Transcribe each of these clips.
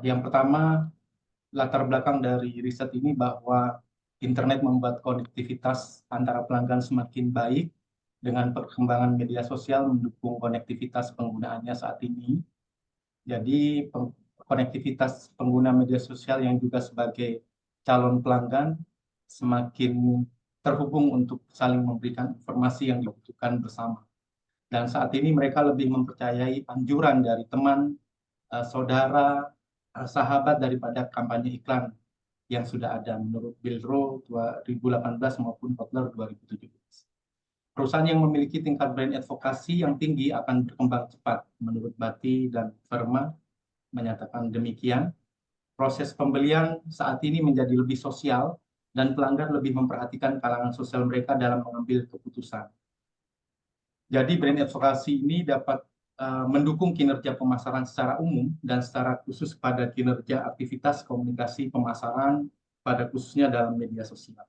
Yang pertama, latar belakang dari riset ini bahwa internet membuat konektivitas antara pelanggan semakin baik dengan perkembangan media sosial mendukung konektivitas penggunaannya saat ini. Jadi konektivitas pengguna media sosial yang juga sebagai calon pelanggan semakin terhubung untuk saling memberikan informasi yang dibutuhkan bersama. Dan saat ini mereka lebih mempercayai anjuran dari teman, saudara, sahabat daripada kampanye iklan yang sudah ada menurut Bill Rowe 2018 maupun Kotler 2017. Perusahaan yang memiliki tingkat brand advokasi yang tinggi akan berkembang cepat, menurut Bati dan Verma menyatakan demikian. Proses pembelian saat ini menjadi lebih sosial dan pelanggan lebih memperhatikan kalangan sosial mereka dalam mengambil keputusan. Jadi brand advokasi ini dapat mendukung kinerja pemasaran secara umum dan secara khusus pada kinerja aktivitas komunikasi pemasaran pada khususnya dalam media sosial.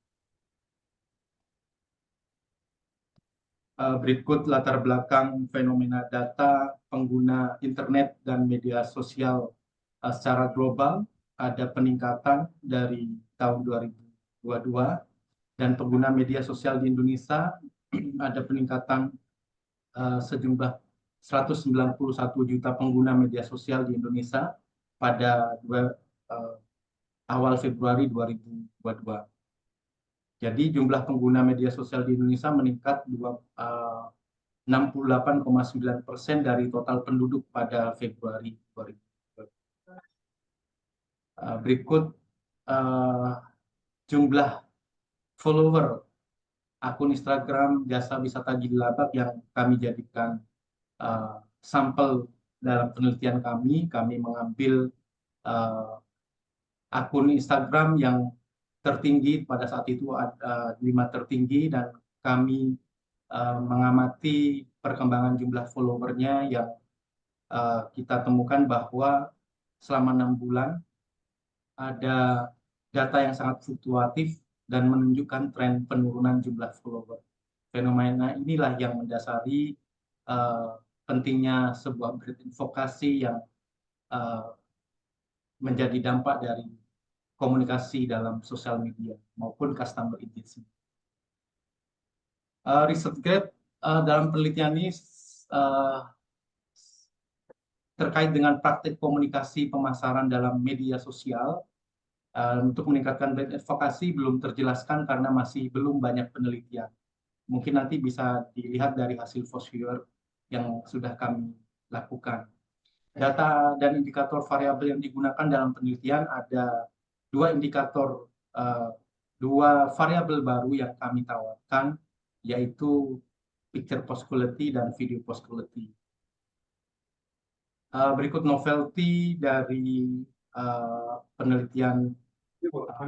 Berikut latar belakang fenomena data pengguna internet dan media sosial secara global. Ada peningkatan dari tahun 2022 dan pengguna media sosial di Indonesia ada peningkatan sejumlah 191 juta pengguna media sosial di Indonesia pada awal Februari 2022. Jadi jumlah pengguna media sosial di Indonesia meningkat 68,9% dari total penduduk pada Februari 2022. Berikut jumlah follower akun Instagram Jasa Wisata Gilabak yang kami jadikan sampel dalam penelitian kami. Kami mengambil akun Instagram yang tertinggi pada saat itu ada 5 tertinggi dan kami mengamati perkembangan jumlah followernya yang kita temukan bahwa selama 6 bulan ada data yang sangat fluktuatif dan menunjukkan tren penurunan jumlah follower. Fenomena inilah yang mendasari pentingnya sebuah brand advokasi yang menjadi dampak dari komunikasi dalam sosial media maupun customer engagement. ResearchGate dalam penelitian ini terkait dengan praktik komunikasi pemasaran dalam media sosial untuk meningkatkan brand advokasi belum terjelaskan karena masih belum banyak penelitian. Mungkin nanti bisa dilihat dari hasil Fosviewer yang sudah kami lakukan. Data dan indikator variabel yang digunakan dalam penelitian ada dua indikator, dua variabel baru yang kami tawarkan, yaitu picture post quality dan video post quality. Berikut novelty dari penelitian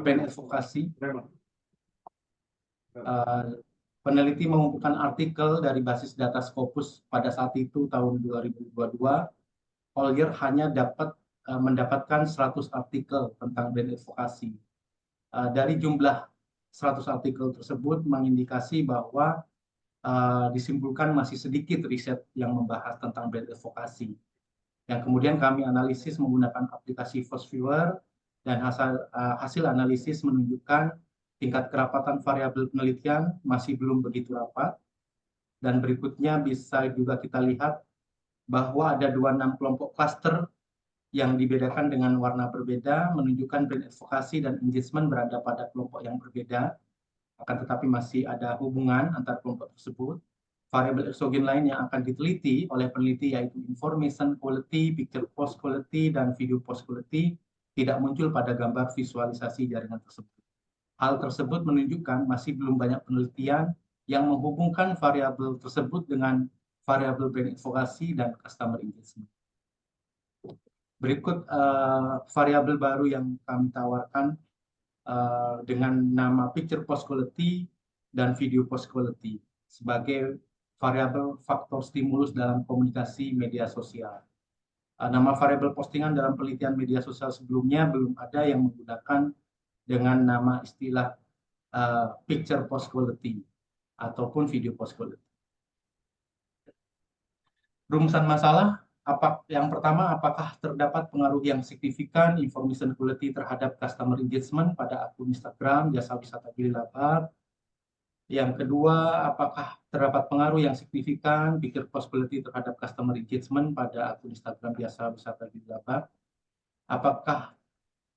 brand advokasi. Peneliti mengumpulkan artikel dari basis data Scopus pada saat itu tahun 2022. Collier hanya dapat mendapatkan 100 artikel tentang brand advokasi. Dari jumlah 100 artikel tersebut mengindikasi bahwa disimpulkan masih sedikit riset yang membahas tentang brand advokasi. Yang kemudian kami analisis menggunakan aplikasi Fosviewer dan hasil analisis menunjukkan tingkat kerapatan variabel penelitian masih belum begitu rapat. Dan berikutnya bisa juga kita lihat bahwa ada 26 kelompok klaster yang dibedakan dengan warna berbeda, menunjukkan brand advokasi dan engagement berada pada kelompok yang berbeda, akan tetapi masih ada hubungan antar kelompok tersebut. Variabel eksogen lain yang akan diteliti oleh peneliti yaitu information quality, picture post quality, dan video post quality tidak muncul pada gambar visualisasi jaringan tersebut. Hal tersebut menunjukkan masih belum banyak penelitian yang menghubungkan variabel tersebut dengan variabel brand advokasi dan customer engagement. Berikut variabel baru yang kami tawarkan dengan nama picture post quality dan video post quality sebagai variabel faktor stimulus dalam komunikasi media sosial. Nama variabel postingan dalam penelitian media sosial sebelumnya belum ada yang menggunakan dengan nama istilah picture post quality ataupun video post quality. Rumusan masalah Yang pertama, apakah terdapat pengaruh yang signifikan information quality terhadap customer engagement pada akun Instagram jasa wisata Gili Labak? Yang kedua, apakah terdapat pengaruh yang signifikan picture post quality terhadap customer engagement pada akun Instagram jasa wisata Gili Labak? Apakah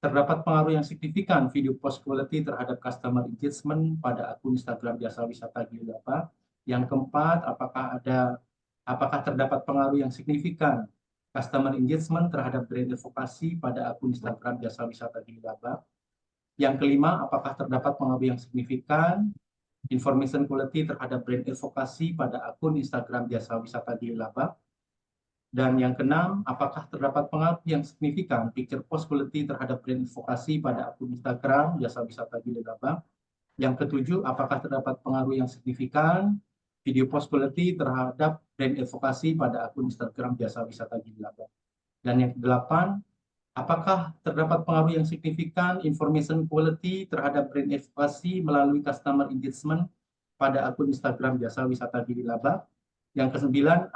terdapat pengaruh yang signifikan video post quality terhadap customer engagement pada akun Instagram jasa wisata Gili Labak? Yang keempat, apakah terdapat pengaruh yang signifikan customer engagement terhadap brand advokasi pada akun Instagram jasa wisata Gili Labak? Yang kelima, apakah terdapat pengaruh yang signifikan information quality terhadap brand advokasi pada akun Instagram jasa wisata Gili Labak? Dan yang keenam, apakah terdapat pengaruh yang signifikan picture post quality terhadap brand advokasi pada akun Instagram jasa wisata Gili Labak? Yang ketujuh, apakah terdapat pengaruh yang signifikan video post quality terhadap brand advokasi pada akun Instagram jasa wisata Gili Labak? Dan yang kedelapan, apakah terdapat pengaruh yang signifikan information quality terhadap brand advokasi melalui customer engagement pada akun Instagram jasa wisata Gili Labak? Yang kesembilan,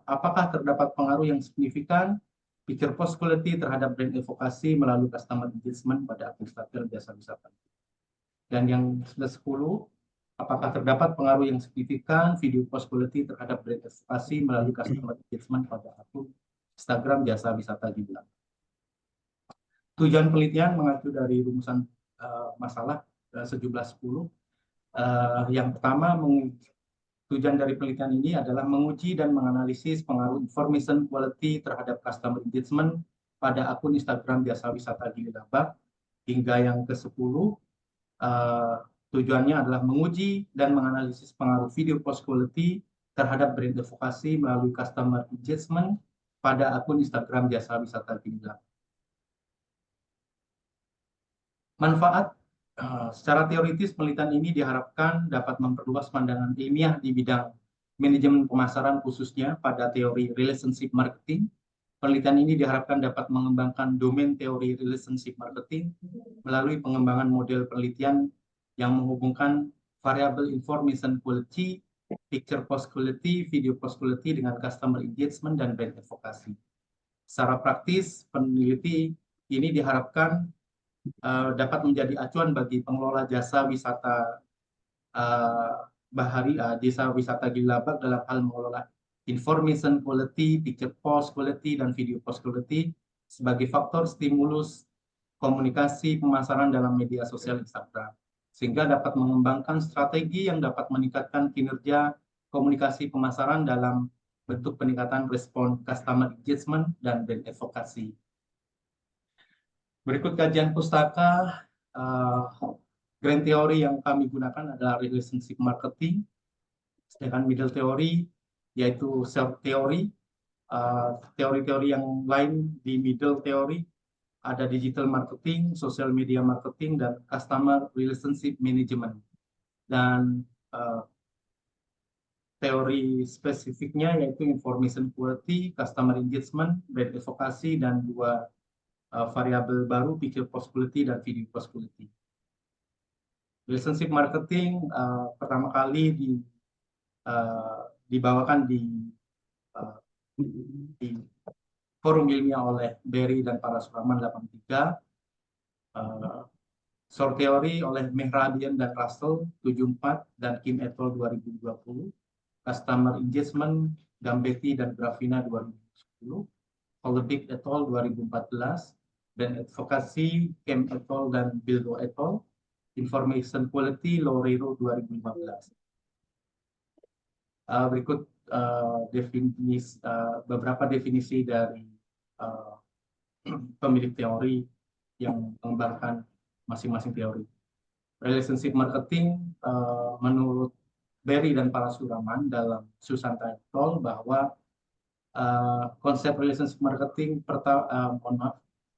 apakah terdapat pengaruh yang signifikan picture post quality terhadap brand advokasi melalui customer engagement pada akun Instagram jasa wisata? Dan yang ke-10, apakah terdapat pengaruh yang signifikan video post quality terhadap brand advokasi melalui customer engagement pada akun Instagram jasa wisata Gili Labak? Tujuan penelitian mengacu dari rumusan masalah 1710. Yang pertama, tujuan dari penelitian ini adalah menguji dan menganalisis pengaruh information quality terhadap customer engagement pada akun Instagram jasa wisata Gili Labak. Hingga yang ke-10, tujuannya adalah menguji dan menganalisis pengaruh video post quality terhadap brand advokasi melalui customer engagement pada akun Instagram jasa wisata Gili Labak. Manfaat secara teoritis, penelitian ini diharapkan dapat memperluas pandangan ilmiah di bidang manajemen pemasaran, khususnya pada teori relationship marketing. Penelitian ini diharapkan dapat mengembangkan domain teori relationship marketing melalui pengembangan model penelitian yang menghubungkan variable information quality, picture post quality, video post quality dengan customer engagement dan brand advocacy. Secara praktis, peneliti ini diharapkan dapat menjadi acuan bagi pengelola jasa wisata bahari desa wisata Gili Labak dalam hal mengelola information quality, picture post quality, dan video post quality sebagai faktor stimulus komunikasi pemasaran dalam media sosial Instagram, sehingga dapat mengembangkan strategi yang dapat meningkatkan kinerja komunikasi pemasaran dalam bentuk peningkatan respon customer engagement dan brand advocacy. Berikut kajian pustaka. Grand theory yang kami gunakan adalah relationship marketing, sedangkan middle theory yaitu self theory. Teori-teori yang lain di middle theory ada digital marketing, social media marketing, dan customer relationship management. Dan teori spesifiknya yaitu information quality, customer engagement, brand advocacy, dan dua variabel baru, picture post quality dan video post quality. Relationship marketing pertama kali dibawakan di forum ilmiah oleh Berry dan Parasuraman 83, short theory oleh Mehrabian dan Russell 74 dan Kim et al 2020, customer engagement Gambetti dan Gravina 2010, Holodic et al 2014, dan advokasi Kem et al dan Bildo et al, information quality Lorero 2015. Berikut beberapa definisi dari pemilik teori yang mengembangkan masing-masing teori. Relationship marketing menurut Berry dan Parasuraman dalam Susanta et al bahwa konsep relationship marketing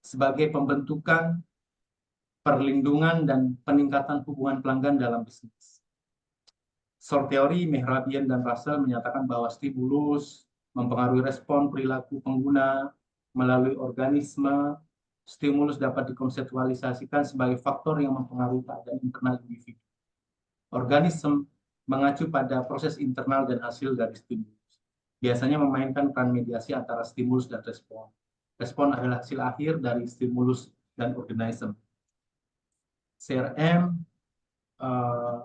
sebagai pembentukan, perlindungan, dan peningkatan hubungan pelanggan dalam bisnis. Short theory, Mehrabian dan Russell menyatakan bahwa stimulus mempengaruhi respon perilaku pengguna melalui organisme. Stimulus dapat dikonseptualisasikan sebagai faktor yang mempengaruhi keadaan internal individu. Organisme mengacu pada proses internal dan hasil dari stimulus. biasanya memainkan peran mediasi antara stimulus dan respon. Respon adalah hasil akhir dari stimulus dan organisme. CRM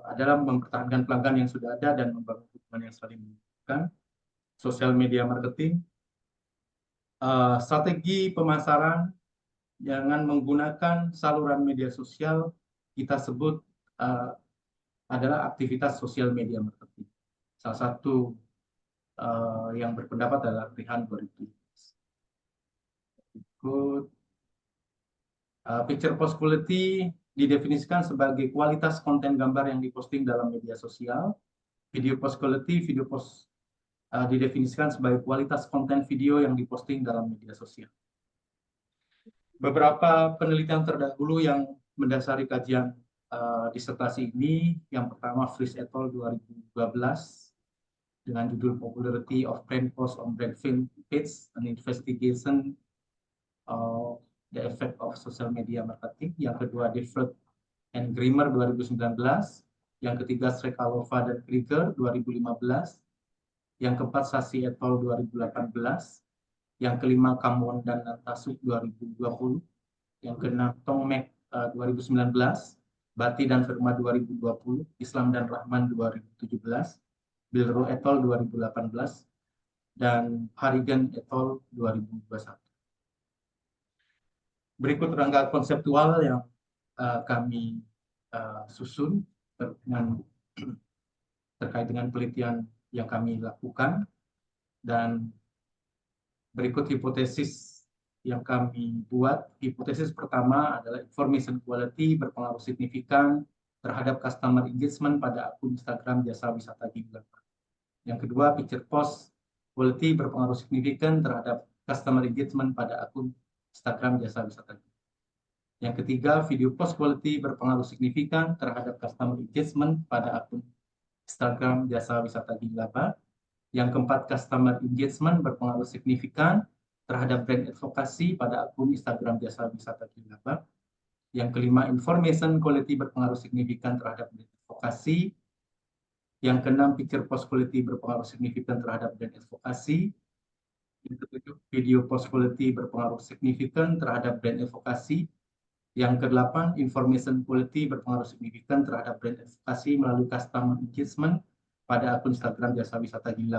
adalah mempertahankan pelanggan yang sudah ada dan membangun hubungan yang saling menguntungkan. Sosial media marketing, strategi pemasaran, jangan menggunakan saluran media sosial, kita sebut adalah aktivitas sosial media marketing. Salah satu yang berpendapat adalah Rihan 2017. Berikut, picture post quality didefinisikan sebagai kualitas konten gambar yang diposting dalam media sosial. Video post quality, video post didefinisikan sebagai kualitas konten video yang diposting dalam media sosial. Beberapa penelitian terdahulu yang mendasari kajian disertasi ini, yang pertama Fries et al. 2012 dengan judul Popularity of Brand Post on Brand Film Page, an Investigation of the Effect of Social Media Marketing. Yang kedua Difford and Grimmer 2019, yang ketiga Strekalova dan Krieger 2015, yang keempat Sasi et al. 2018, yang kelima Kamwon dan Tasuk 2020, yang keenam Tongmek 2019, Bati dan Firma 2020, Islam dan Rahman 2017, Bilro et al. 2018, dan Harigan et al. 2021. Berikut rangka konseptual yang kami susun terkait dengan penelitian yang kami lakukan, dan berikut hipotesis yang kami buat. Hipotesis pertama adalah information quality berpengaruh signifikan terhadap customer engagement pada akun Instagram jasa wisata Gili. Yang kedua, picture post quality berpengaruh signifikan terhadap customer engagement pada akun Instagram jasa wisata Gili. Yang ketiga, video post quality berpengaruh signifikan terhadap customer engagement pada akun Instagram jasa wisata Gili. Yang keempat, customer engagement berpengaruh signifikan terhadap brand advocacy pada akun Instagram jasa wisata Gili. Yang kelima, information quality berpengaruh signifikan terhadap brand advocacy. Yang keenam, picture post quality berpengaruh signifikan terhadap brand advocacy. Yang ketujuh, video post quality berpengaruh signifikan terhadap brand advocacy. Yang kedelapan, information quality berpengaruh signifikan terhadap brand advocacy melalui customer engagement pada akun Instagram jasa wisata Gili.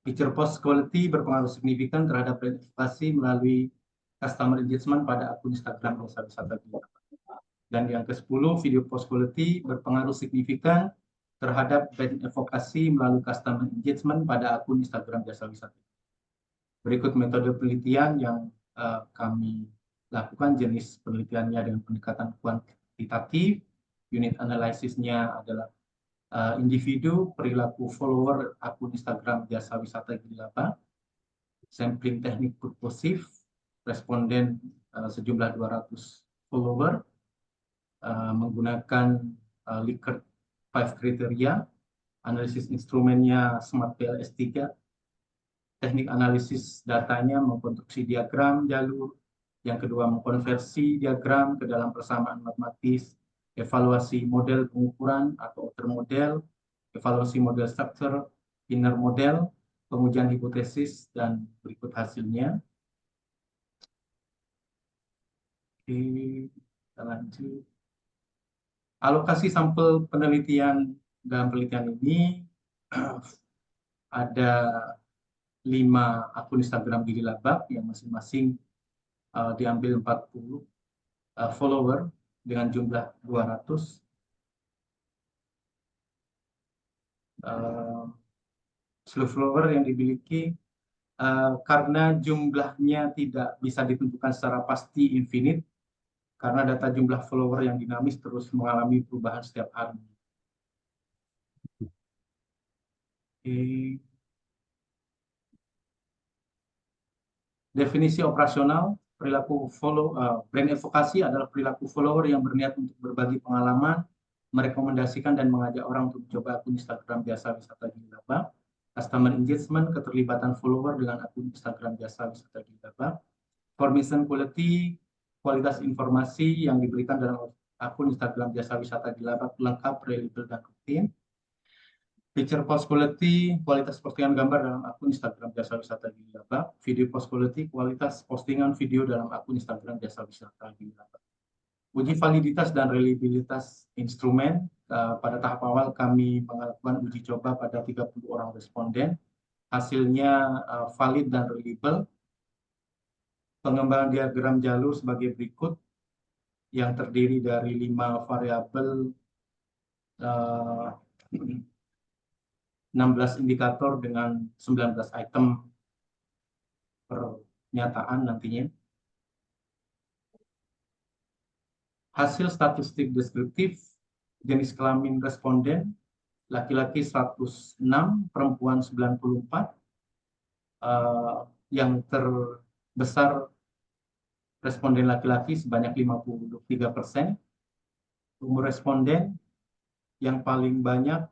Picture post quality berpengaruh signifikan terhadap brand advocacy melalui customer engagement pada akun Instagram jasa wisata Gili. Dan yang ke-10, video post quality berpengaruh signifikan terhadap brand advocacy melalui customer engagement pada akun Instagram jasa wisata. Berikut metode penelitian yang kami lakukan. Jenis penelitiannya dengan pendekatan kuantitatif. Unit analisisnya adalah individu, perilaku follower akun Instagram jasa wisata Gili. Sampling teknik purposif, responden sejumlah 200 follower, menggunakan Likert 5 kriteria, analisis instrumennya Smart PLS3, teknik analisis datanya mengkonstruksi diagram jalur, yang kedua mengkonversi diagram ke dalam persamaan matematis, evaluasi model pengukuran atau outer model, evaluasi model structure, inner model, pengujian hipotesis, dan berikut hasilnya. Oke, kita lanjut. Alokasi sampel penelitian dalam penelitian ini ada 5 akun Instagram Gili yang masing-masing diambil 40 follower dengan jumlah 200. Seluruh follower yang dimiliki karena jumlahnya tidak bisa ditentukan secara pasti infinite, karena data jumlah follower yang dinamis terus mengalami perubahan setiap hari. Definisi operasional, perilaku brand advokasi adalah perilaku follower yang berniat untuk berbagi pengalaman, merekomendasikan dan mengajak orang untuk mencoba akun Instagram jasa wisata Gili. Customer engagement, keterlibatan follower dengan akun Instagram jasa wisata Gili. Information quality, kualitas informasi yang diberikan dalam akun Instagram jasa wisata Gili lengkap, reliable, dan rutin. Picture post quality, kualitas postingan gambar dalam akun Instagram Jasa Wisata Gili Labak. Video post quality, kualitas postingan video dalam akun Instagram Jasa Wisata Gili Labak. Uji validitas dan reliabilitas instrumen. Pada tahap awal kami melakukan uji coba pada 30 orang responden. Hasilnya valid dan reliable. Pengembangan diagram jalur sebagai berikut, yang terdiri dari 5 variabel, 16 indikator dengan 19 item pernyataan nantinya. Hasil statistik deskriptif, jenis kelamin responden, laki-laki 106, perempuan 94, yang terbesar responden laki-laki sebanyak 53%, umur responden yang paling banyak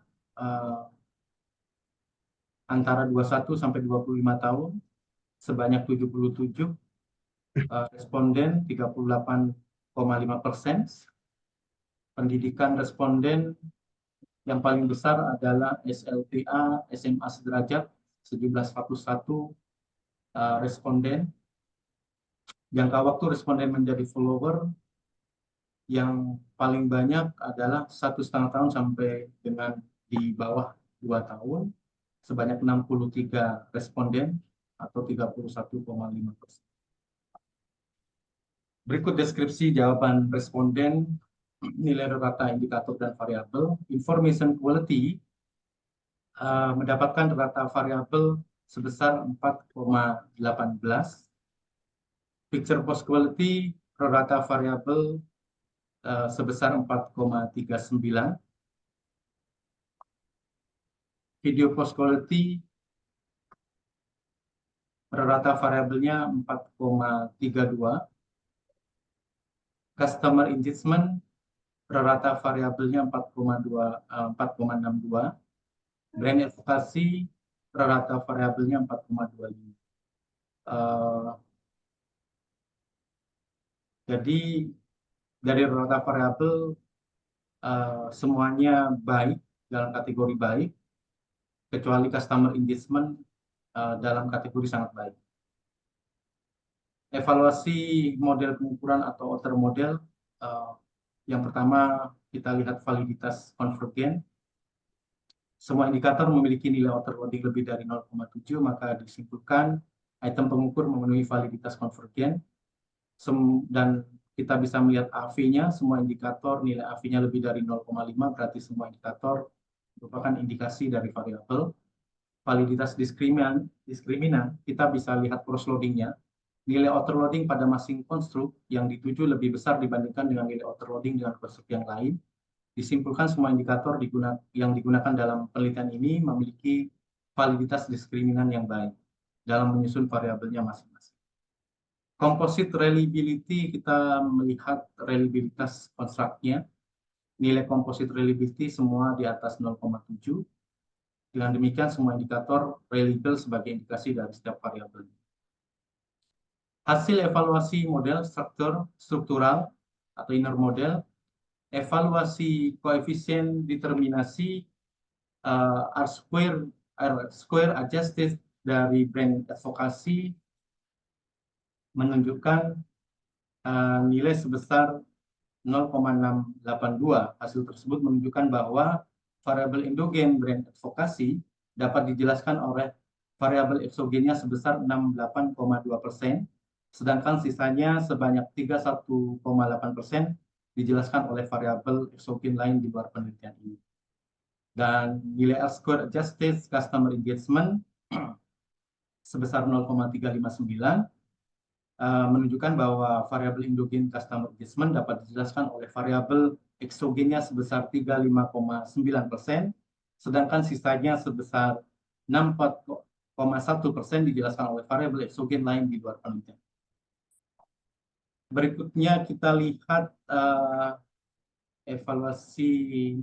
antara 21 sampai 25 tahun sebanyak 77, responden 38,5%. Pendidikan responden yang paling besar adalah SLTA SMA sederajat sejumlah 101 responden. Jangka waktu responden menjadi follower yang paling banyak adalah 1,5 tahun sampai dengan di bawah 2 tahun sebanyak 63 responden atau 31,5%. Berikut deskripsi jawaban responden, nilai rata indikator dan variabel. Information quality mendapatkan rata variabel sebesar 4,18. Picture post quality rata variabel sebesar 4,39. Video post quality rata variabelnya 4,32. Customer engagement rata variabelnya 4,62. Brand advocacy rata variabelnya 4,25. Jadi dari rata variabel semuanya baik dalam kategori baik, kecuali customer engagement dalam kategori sangat baik. Evaluasi model pengukuran atau outer model, yang pertama kita lihat validitas konvergen. Semua indikator memiliki nilai outer loading lebih dari 0,7, maka disimpulkan item pengukur memenuhi validitas konvergen. Dan kita bisa melihat AV-nya, semua indikator nilai AV-nya lebih dari 0,5, berarti semua indikator merupakan indikasi dari variabel. Validitas diskriminan, kita bisa lihat cross loading-nya. Nilai outer loading pada masing konstruk yang dituju lebih besar dibandingkan dengan nilai outer loading dengan konstruk yang lain. Disimpulkan semua indikator yang digunakan dalam penelitian ini memiliki validitas diskriminan yang baik dalam menyusun variabelnya masing-masing. Composite reliability, kita melihat reliabilitas konstruknya. Nilai composite reliability semua di atas 0,7. Dengan demikian semua indikator reliable sebagai indikasi dari setiap variabel. Hasil evaluasi model struktural atau inner model, evaluasi koefisien determinasi R-square adjusted dari brand advokasi menunjukkan nilai sebesar 0,682. Hasil tersebut menunjukkan bahwa variabel endogen brand advokasi dapat dijelaskan oleh variabel eksogennya sebesar 68,2%, sedangkan sisanya sebanyak 31,8% dijelaskan oleh variabel eksogen lain di luar penelitian ini. Dan nilai R-square adjusted customer engagement sebesar 0,359 menunjukkan bahwa variabel endogen customer engagement dapat dijelaskan oleh variabel eksogennya sebesar 35,9%, sedangkan sisanya sebesar 64,1% dijelaskan oleh variabel eksogen lain di luar penelitian. Berikutnya kita lihat evaluasi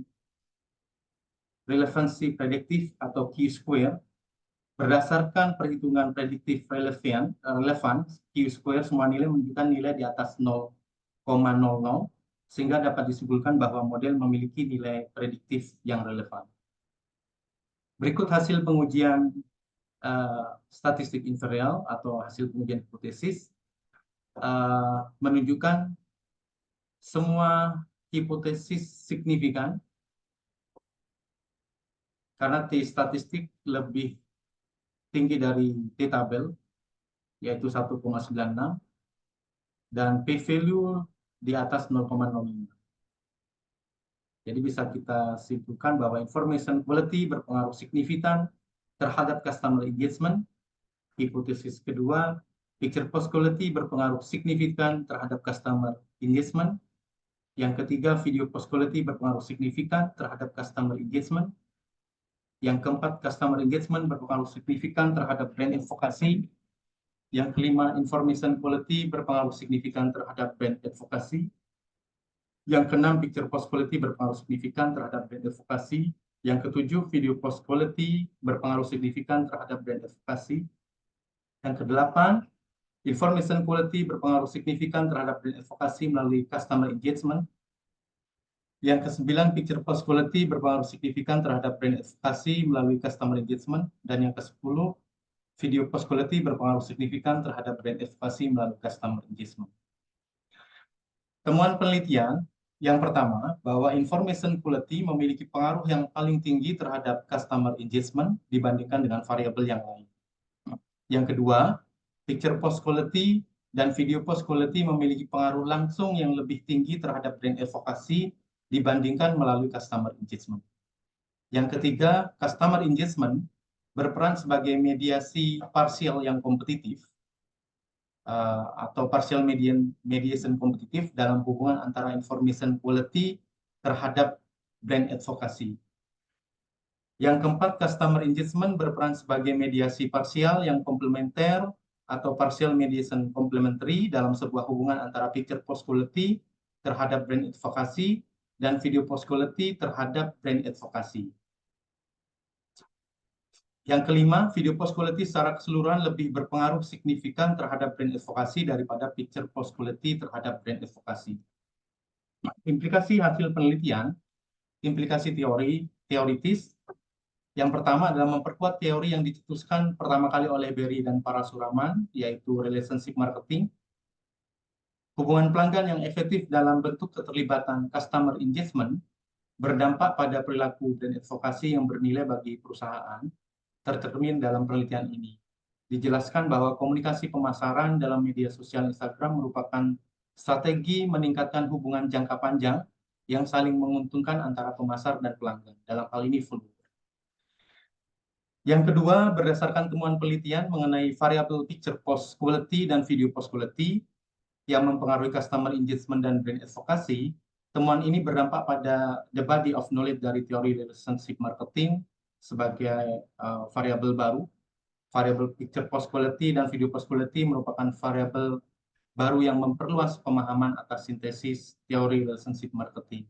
relevansi prediktif atau Q-square. Berdasarkan perhitungan prediktif relevans, Q-square semua nilai menunjukkan nilai di atas 0,00, sehingga dapat disimpulkan bahwa model memiliki nilai prediktif yang relevan. Berikut hasil pengujian statistik invariant atau hasil pengujian hipotesis menunjukkan semua hipotesis signifikan karena T statistik lebih tinggi dari T tabel, yaitu 1,96, dan P value di atas 0,05. Jadi bisa kita simpulkan bahwa information quality berpengaruh signifikan terhadap customer engagement. Hipotesis kedua, picture post quality berpengaruh signifikan terhadap customer engagement. Yang ketiga, video post quality berpengaruh signifikan terhadap customer engagement. Yang keempat, customer engagement berpengaruh signifikan terhadap brand advocacy. Yang kelima, information quality berpengaruh signifikan terhadap brand advocacy. Yang keenam, picture post quality berpengaruh signifikan terhadap brand advocacy. Yang ketujuh, video post quality berpengaruh signifikan terhadap brand advocacy. Yang kedelapan, information quality berpengaruh signifikan terhadap brand advocacy melalui customer engagement. Yang kesembilan, picture post quality berpengaruh signifikan terhadap brand advocacy melalui customer engagement. Dan yang kesepuluh, video post quality berpengaruh signifikan terhadap brand advocacy melalui customer engagement. Temuan penelitian yang pertama, bahwa information quality memiliki pengaruh yang paling tinggi terhadap customer engagement dibandingkan dengan variabel yang lain. Yang kedua, picture post quality dan video post quality memiliki pengaruh langsung yang lebih tinggi terhadap brand advocacy dibandingkan melalui customer engagement. Yang ketiga, customer engagement berperan sebagai mediasi parsial yang kompetitif atau partial mediation kompetitif dalam hubungan antara information quality terhadap brand advocacy. Yang keempat, customer engagement berperan sebagai mediasi parsial yang komplementer atau partial mediation complementary dalam sebuah hubungan antara picture post quality terhadap brand advocacy dan video post quality terhadap brand advocacy. Yang kelima, video post quality secara keseluruhan lebih berpengaruh signifikan terhadap brand advocacy daripada picture post quality terhadap brand advocacy. Implikasi hasil penelitian, implikasi teoritis. Yang pertama adalah memperkuat teori yang dicetuskan pertama kali oleh Berry dan Parasuraman, yaitu relationship marketing. Hubungan pelanggan yang efektif dalam bentuk keterlibatan customer engagement berdampak pada perilaku brand advocacy yang bernilai bagi perusahaan, tercermin dalam penelitian ini. Dijelaskan bahwa komunikasi pemasaran dalam media sosial Instagram merupakan strategi meningkatkan hubungan jangka panjang yang saling menguntungkan antara pemasar dan pelanggan. Dalam hal ini follower. Yang kedua, berdasarkan temuan penelitian mengenai variabel picture post quality dan video post quality yang mempengaruhi customer engagement dan brand advocacy, temuan ini berdampak pada the body of knowledge dari teori relationship marketing sebagai variabel baru. Variabel picture post quality dan video post quality merupakan variabel baru yang memperluas pemahaman atas sintesis teori relationship marketing.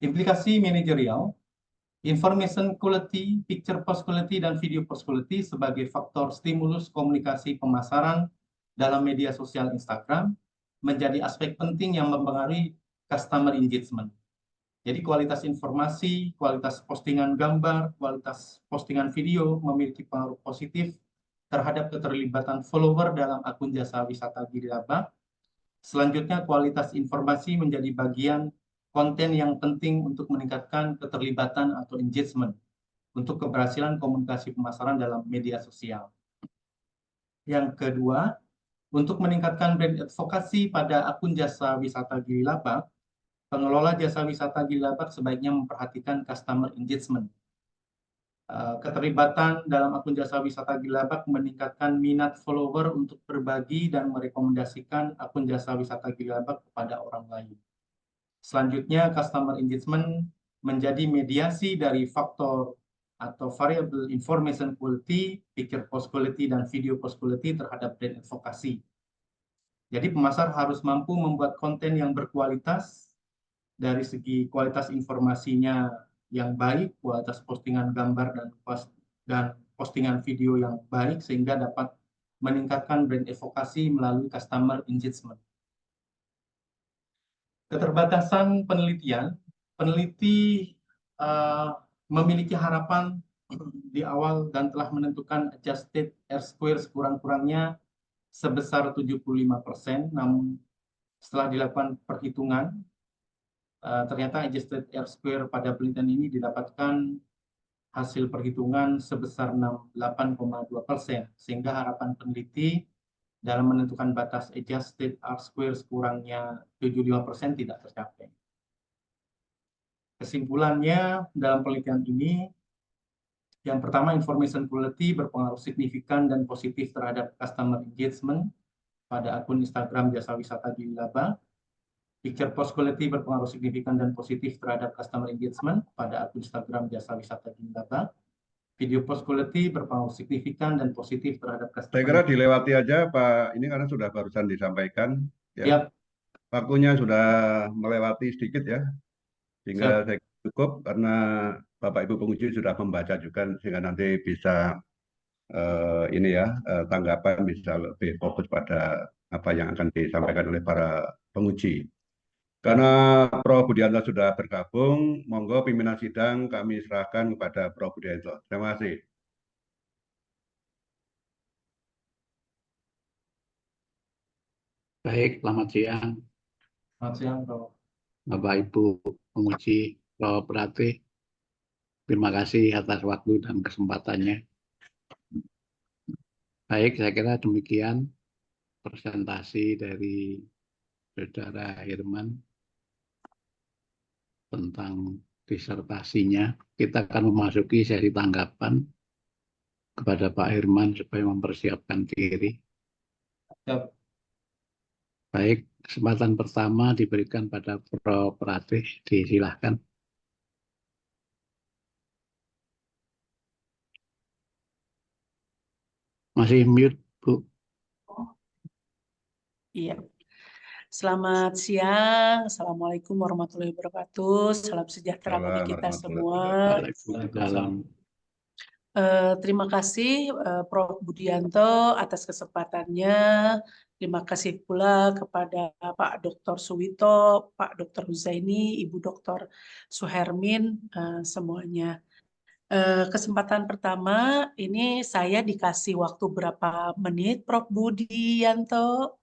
Implikasi manajerial, information quality, picture post quality, dan video post quality sebagai faktor stimulus komunikasi pemasaran dalam media sosial Instagram menjadi aspek penting yang mempengaruhi customer engagement. Jadi kualitas informasi, kualitas postingan gambar, kualitas postingan video memiliki pengaruh positif terhadap keterlibatan follower dalam akun jasa wisata Girilabak. Selanjutnya, kualitas informasi menjadi bagian konten yang penting untuk meningkatkan keterlibatan atau engagement untuk keberhasilan komunikasi pemasaran dalam media sosial. Yang kedua, untuk meningkatkan brand advocacy pada akun jasa wisata Girilabak, pengelola jasa wisata Girilabak sebaiknya memperhatikan customer engagement. Keterlibatan dalam akun jasa wisata Girilabak meningkatkan minat follower untuk berbagi dan merekomendasikan akun jasa wisata Girilabak kepada orang lain. Selanjutnya, customer engagement menjadi mediasi dari faktor atau variable information quality, picture post quality, dan video post quality terhadap brand advocacy. Jadi pemasar harus mampu membuat konten yang berkualitas dari segi kualitas informasinya yang baik, kualitas postingan gambar dan postingan video yang baik sehingga dapat meningkatkan brand advocacy melalui customer engagement. Keterbatasan penelitian, peneliti memiliki harapan di awal dan telah menentukan adjusted R-square sekurang-kurangnya sebesar 75%, namun setelah dilakukan perhitungan, ternyata adjusted R-square pada penelitian ini didapatkan hasil perhitungan sebesar 68,2%, sehingga harapan peneliti dalam menentukan batas adjusted R-square sekurangnya 75% tidak tercapai. Kesimpulannya dalam penelitian ini, yang pertama, information quality berpengaruh signifikan dan positif terhadap customer engagement pada akun Instagram Jasa Wisata Gili Laba. Picture post quality berpengaruh signifikan dan positif terhadap customer engagement pada akun Instagram Jasa Wisata Gili Laba. Video post quality berpengaruh signifikan dan positif terhadap Saya customer kira engagement. dilewati aja Pak, ini karena sudah barusan disampaikan, ya. Siap, Waktunya sudah melewati sedikit ya, siap. sehingga saya cukup karena Bapak Ibu penguji sudah membaca juga, sehingga nanti bisa ini ya tanggapan bisa lebih fokus pada apa yang akan disampaikan oleh para penguji. Karena Prof. Budianto sudah bergabung, monggo pimpinan sidang kami serahkan kepada Prof. Budianto. Terima kasih. Baik, selamat siang Selamat siang, Prof. Bapak Ibu penguji, Prof. Ratih. Terima kasih atas waktu dan kesempatannya. Baik, saya kira demikian presentasi dari Saudara Herman tentang disertasinya. Kita akan memasuki sesi tanggapan kepada Pak Herman supaya mempersiapkan diri. Siap. Baik, kesempatan pertama diberikan pada Prof. Ratih. Disilahkan. Masih mute, Bu. Iya. Selamat siang. Assalamualaikum warahmatullahi wabarakatuh. Salam sejahtera bagi kita semua. Waalaikumsalam. Terima kasih Prof. Budianto atas kesempatannya. Terima kasih pula kepada Pak Dr. Suwito, Pak Dr. Huzaini, Ibu Dr. Suhermin, semuanya. Kesempatan pertama ini saya dikasih waktu berapa menit, Prof. Budianto?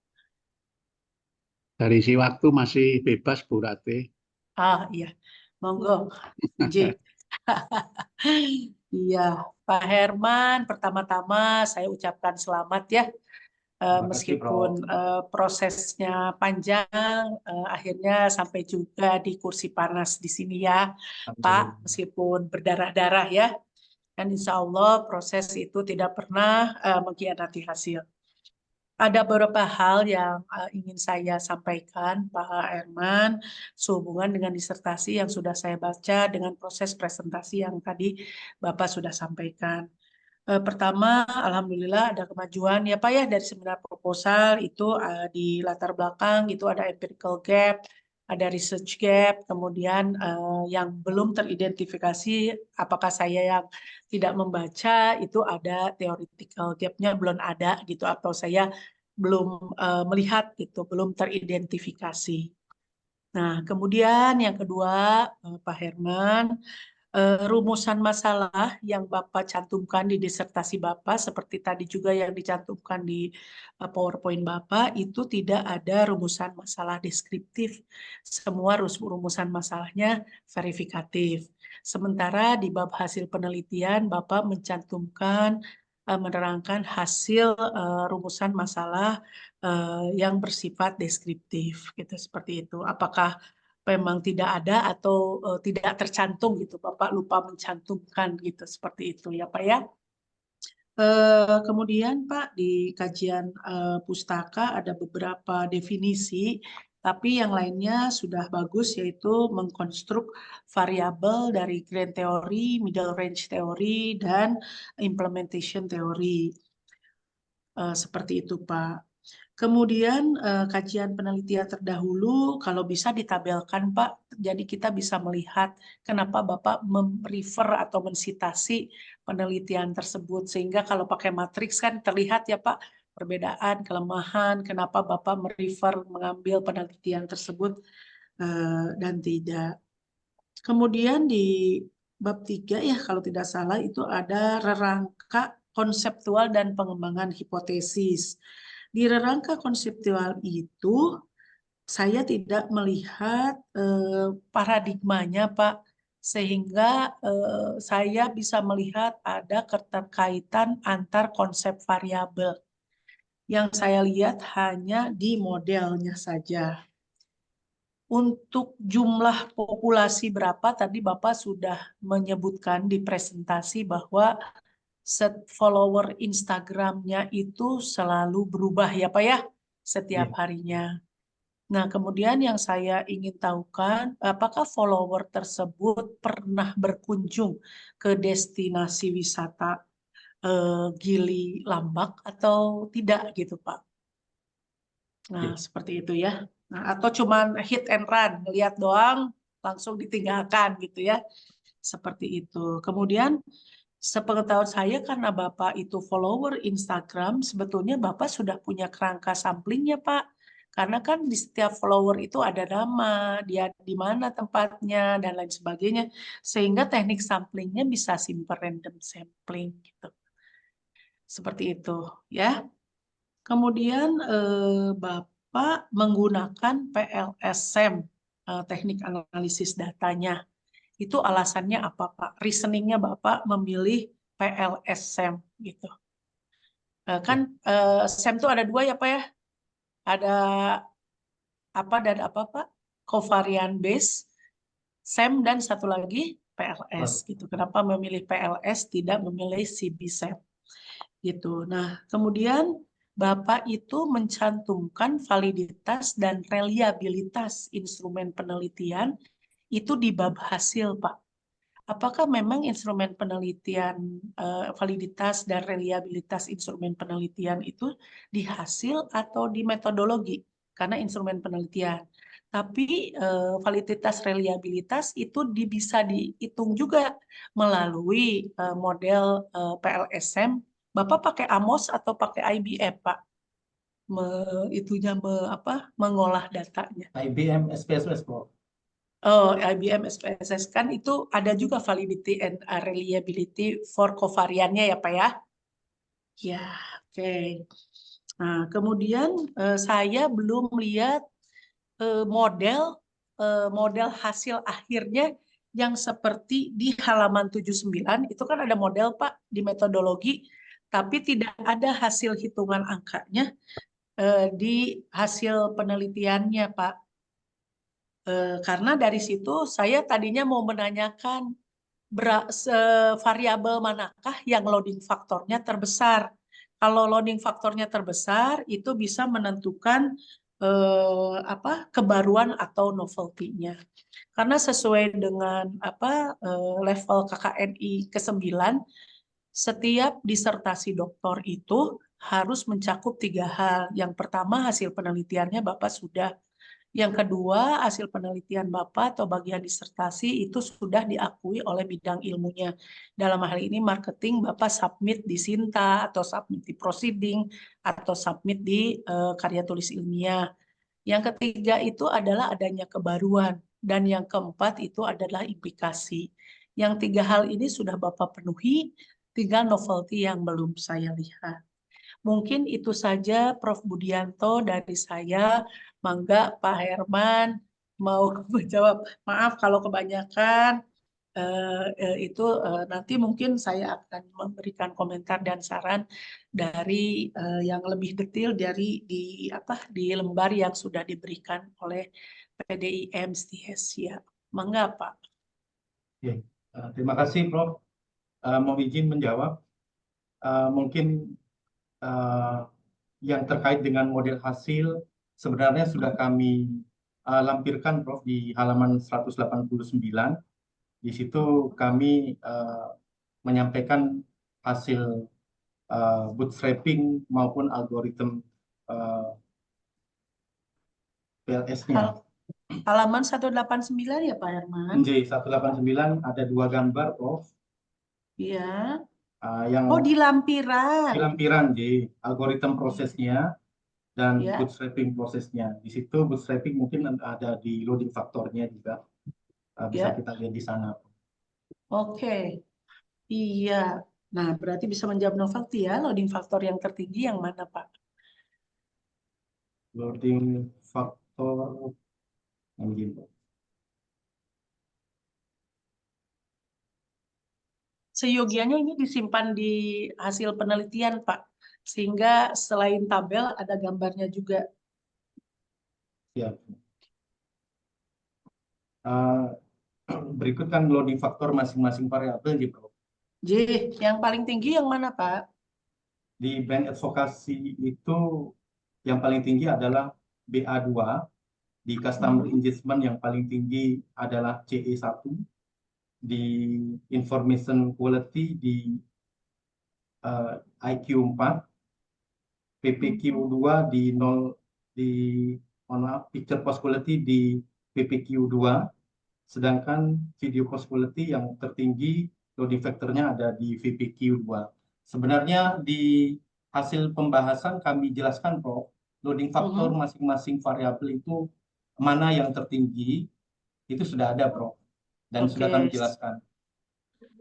Dari si waktu masih bebas, Bu Ratih. Ah, iya. Monggo. Izin. Iya, Pak Herman, pertama-tama saya ucapkan selamat ya. Terima kasih, Meskipun Prof. prosesnya panjang, akhirnya sampai juga di kursi panas di sini ya, Pak, meskipun berdarah-darah ya. Dan insya Allah proses itu tidak pernah mengkhianati hasil. Ada beberapa hal yang ingin saya sampaikan, Pak Herman, sehubungan dengan disertasi yang sudah saya baca dengan proses presentasi yang tadi Bapak sudah sampaikan. Pertama, alhamdulillah ada kemajuan ya Pak ya, dari seminar proposal itu di latar belakang itu ada empirical gap, ada research gap, kemudian yang belum teridentifikasi apakah saya yang tidak membaca itu ada theoretical gap-nya belum ada gitu, atau saya belum melihat gitu, belum teridentifikasi. Nah, kemudian yang kedua, Pak Herman, rumusan masalah yang Bapak cantumkan di disertasi Bapak, seperti tadi juga yang dicantumkan di PowerPoint Bapak, itu tidak ada rumusan masalah deskriptif. Semua rumusan masalahnya verifikatif. Sementara di bab hasil penelitian, Bapak mencantumkan, menerangkan hasil rumusan masalah yang bersifat deskriptif, gitu, seperti itu. Apakah memang tidak ada atau tidak tercantum gitu, Bapak lupa mencantumkan gitu, seperti itu ya Pak ya. Kemudian Pak di kajian pustaka ada beberapa definisi, tapi yang lainnya sudah bagus, yaitu mengkonstruk variabel dari grand theory, middle range theory, dan implementation theory. Seperti itu Pak. Kemudian kajian penelitian terdahulu kalau bisa ditabelkan Pak, jadi kita bisa melihat kenapa Bapak merefer atau mensitasi penelitian tersebut, sehingga kalau pakai matriks kan terlihat ya Pak perbedaan, kelemahan, kenapa Bapak merefer mengambil penelitian tersebut dan tidak. Kemudian di bab 3 ya kalau tidak salah itu ada rerangka konseptual dan pengembangan hipotesis. Di rerangka konseptual itu saya tidak melihat paradigmanya, Pak, sehingga saya bisa melihat ada keterkaitan antar konsep variabel. Yang saya lihat hanya di modelnya saja. Untuk jumlah populasi berapa, tadi Bapak sudah menyebutkan di presentasi bahwa follower Instagramnya itu selalu berubah ya Pak ya, setiap harinya. Nah, kemudian yang saya ingin tahukan, apakah follower tersebut pernah berkunjung ke destinasi wisata Gili Lambak atau tidak gitu, Pak? Nah, seperti itu ya. Nah, atau cuman hit and run, lihat doang, langsung ditinggalkan gitu ya. Seperti itu. Kemudian, sepengetahuan saya karena Bapak itu follower Instagram, sebetulnya Bapak sudah punya kerangka samplingnya, Pak. Karena kan di setiap follower itu ada nama, dia di mana tempatnya, dan lain sebagainya. Sehingga teknik samplingnya bisa simple random sampling gitu. Seperti itu ya. Kemudian Bapak menggunakan PLSM, teknik analisis datanya. Itu alasannya apa, Pak? Reasoningnya Bapak memilih PLSM gitu. Kan SEM itu ada 2 ya, Pak ya? Ada apa dan apa, Pak? Covariant base, SEM, dan satu lagi PLS gitu. Kenapa memilih PLS tidak memilih CBSEM gitu. Nah, kemudian Bapak itu mencantumkan validitas dan reliabilitas instrumen penelitian itu di bab hasil, Pak. Apakah memang instrumen penelitian, validitas dan reliabilitas instrumen penelitian itu di hasil atau di metodologi? Karena instrumen penelitian. Tapi validitas reliabilitas itu bisa dihitung juga melalui model PLSM. Bapak pakai AMOS atau pakai IBM, Pak? Mengolah datanya. IBM SPSS, Prof. Oh, IBM SPSS kan itu ada juga validity and reliability for covariannya ya Pak ya? Ya, oke. Nah, kemudian saya belum lihat model hasil akhirnya yang seperti di halaman 79, itu kan ada model Pak di metodologi, tapi tidak ada hasil hitungan angkanya di hasil penelitiannya Pak. Karena dari situ saya tadinya mau menanyakan variabel manakah yang loading faktornya terbesar. Kalau loading faktornya terbesar itu bisa menentukan kebaruan atau novelty-nya. Karena sesuai dengan level KKNI ke-9, setiap disertasi doktor itu harus mencakup 3 hal. Yang pertama, hasil penelitiannya Bapak sudah. Yang kedua, hasil penelitian Bapak atau bagian disertasi itu sudah diakui oleh bidang ilmunya. Dalam hal ini marketing, Bapak submit di Sinta, atau submit di Proceeding, atau submit di karya tulis ilmiah. Yang ketiga itu adalah adanya kebaruan. Dan yang keempat itu adalah implikasi. Yang 3 hal ini sudah Bapak penuhi, tinggal novelty yang belum saya lihat. Mungkin itu saja Prof. Budianto dari saya. Mangga Pak Herman mau menjawab. Maaf kalau kebanyakan itu nanti mungkin saya akan memberikan komentar dan saran dari yang lebih detail dari di lembar yang sudah diberikan oleh PDIM STS ya. Mangga Pak. Oke. Terima kasih Prof. Mau izin menjawab. Mungkin yang terkait dengan model hasil sebenarnya sudah kami lampirkan Prof di halaman 189. Di situ kami menyampaikan hasil bootstrapping maupun algoritma PLS-nya. Halaman 189 ya Pak Herman? J 189 ada 2 gambar Prof. Iya. Yang di lampiran. Di lampiran J, algoritma prosesnya dan Ya. bootstrapping prosesnya. Di situ bootstrapping mungkin ada di loading faktornya juga. Bisa kita lihat di sana. Oke, iya. Nah, berarti bisa menjawab Novelty ya, loading faktor yang tertinggi yang mana, Pak? Loading faktor yang gini. Seyogianya ini disimpan di hasil penelitian, Pak. Sehingga selain tabel ada gambarnya juga. Ya. Berikut kan loading faktor masing-masing variabel gitu. J, yang paling tinggi yang mana, Pak? Di brand advocacy itu yang paling tinggi adalah BA2, di customer engagement yang paling tinggi adalah CE1, di information quality di IQ4, PPQ2 di 0 di picture post quality di PPQ2, sedangkan video post quality yang tertinggi loading factornya ada di VPQ2. Sebenarnya di hasil pembahasan kami jelaskan, Prof, loading faktor masing-masing variabel itu mana yang tertinggi, itu sudah ada, Prof, dan sudah kami jelaskan.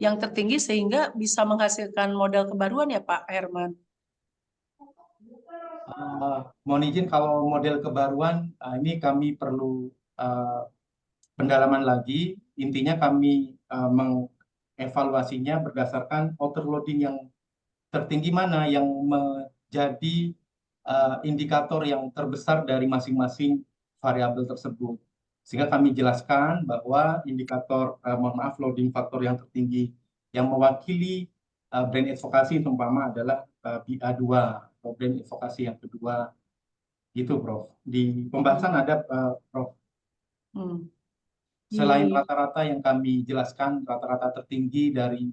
Yang tertinggi sehingga bisa menghasilkan model kebaruan ya, Pak Herman? Mohon izin kalau model kebaruan, ini kami perlu pendalaman lagi. Intinya kami mengevaluasinya berdasarkan overloading yang tertinggi mana yang menjadi indikator yang terbesar dari masing-masing variabel tersebut. Sehingga kami jelaskan bahwa indikator, mohon maaf, loading faktor yang tertinggi yang mewakili brand advokasi umpama adalah BA2 atau brand advokasi yang kedua, gitu, Prof. Di pembahasan ada, Prof. Selain rata-rata yang kami jelaskan, rata-rata tertinggi dari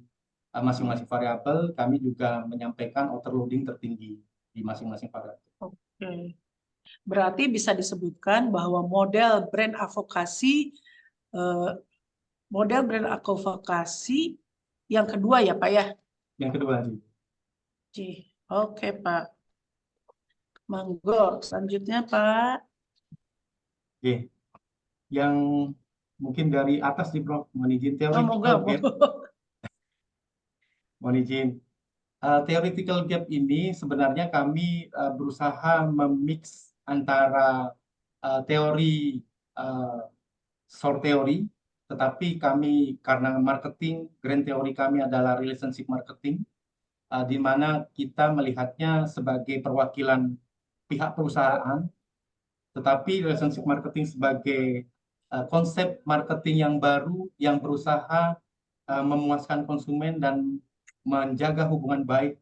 masing-masing variabel, kami juga menyampaikan overloading tertinggi di masing-masing variabel. Oke. Berarti bisa disebutkan bahwa model brand advokasi yang kedua ya, Pak ya? Yang kedua, Oke, Pak. Monggo, selanjutnya, Pak. Oke. Yang mungkin dari atas nih, Prof, mohon izin Monggo. Mohon izin. Theoretical gap ini sebenarnya kami berusaha memix antara teori short theory, tetapi kami karena marketing, grand theory kami adalah relationship marketing, di mana kita melihatnya sebagai perwakilan pihak perusahaan, tetapi relationship marketing sebagai konsep marketing yang baru yang berusaha memuaskan konsumen dan menjaga hubungan baik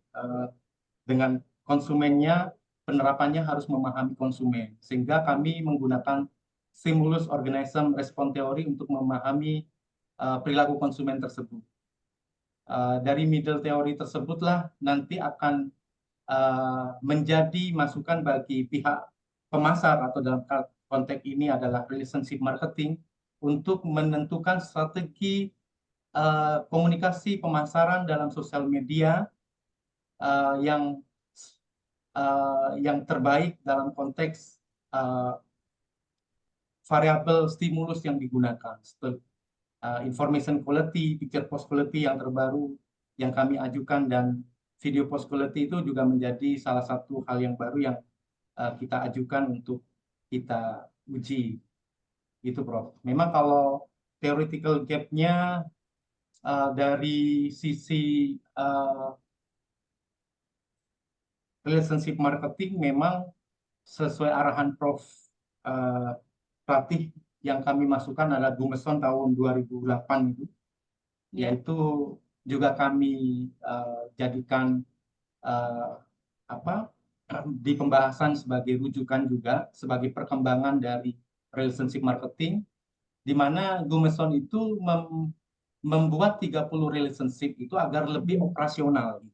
dengan konsumennya. Penerapannya harus memahami konsumen, sehingga kami menggunakan stimulus organism respon teori untuk memahami perilaku konsumen tersebut. Dari middle teori tersebutlah nanti akan menjadi masukan bagi pihak pemasar atau dalam konteks ini adalah relationship marketing untuk menentukan strategi komunikasi pemasaran dalam sosial media yang terbaik dalam konteks variabel stimulus yang digunakan. Information quality, picture post quality yang terbaru yang kami ajukan, dan video post quality itu juga menjadi salah satu hal yang baru yang kita ajukan untuk kita uji. Itu, Prof. Memang kalau theoretical gap-nya dari sisi relationship marketing memang sesuai arahan Prof. Ratih yang kami masukkan adalah Gumeson tahun 2008 itu, yaitu juga kami jadikan di pembahasan sebagai rujukan juga sebagai perkembangan dari relationship marketing, di mana Gumeson itu membuat 30 relationship itu agar lebih operasional,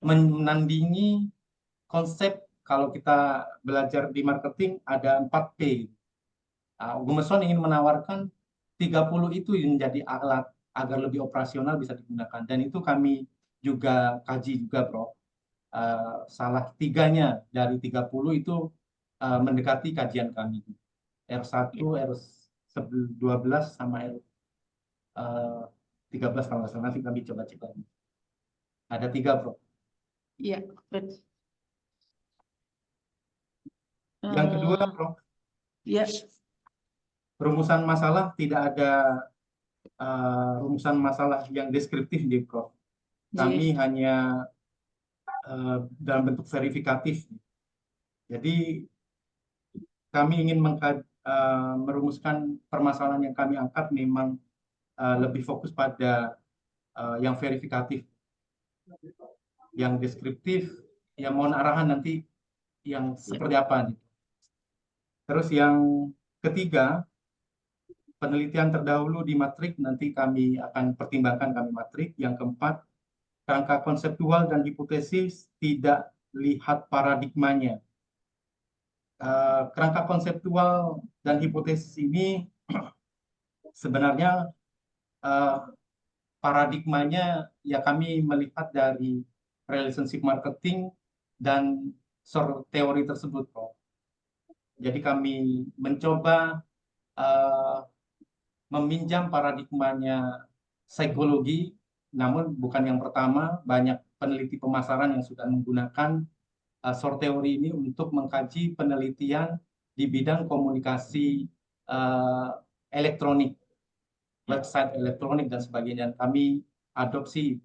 menandingi konsep kalau kita belajar di marketing ada 4P. Gumeson ingin menawarkan 30 itu menjadi alat agar lebih operasional bisa digunakan, dan itu kami juga kaji juga, Bro. Salah tiganya dari 30 itu mendekati kajian kami. R1, R12 sama 13 kalau nggak salah, nanti kami coba cek lagi. Ada 3, Prof. Iya, betul. Yang kedua, Prof, Ya, rumusan masalah tidak ada rumusan masalah yang deskriptif di Prof. Kami hanya dalam bentuk verifikatif. Jadi kami ingin merumuskan permasalahan yang kami angkat memang lebih fokus pada yang verifikatif. Yang deskriptif, yang mohon arahan nanti yang seperti apa nih. Terus yang ketiga, penelitian terdahulu di matrik nanti kami akan pertimbangkan kami matrik. Yang keempat, kerangka konseptual dan hipotesis tidak lihat paradigmanya. Kerangka konseptual dan hipotesis ini sebenarnya paradigmanya ya kami melihat dari relationship marketing dan teori tersebut, Prof. Jadi kami mencoba meminjam paradigmanya psikologi, namun bukan yang pertama, banyak peneliti pemasaran yang sudah menggunakan teori ini untuk mengkaji penelitian di bidang komunikasi elektronik, website elektronik dan sebagainya. Kami adopsi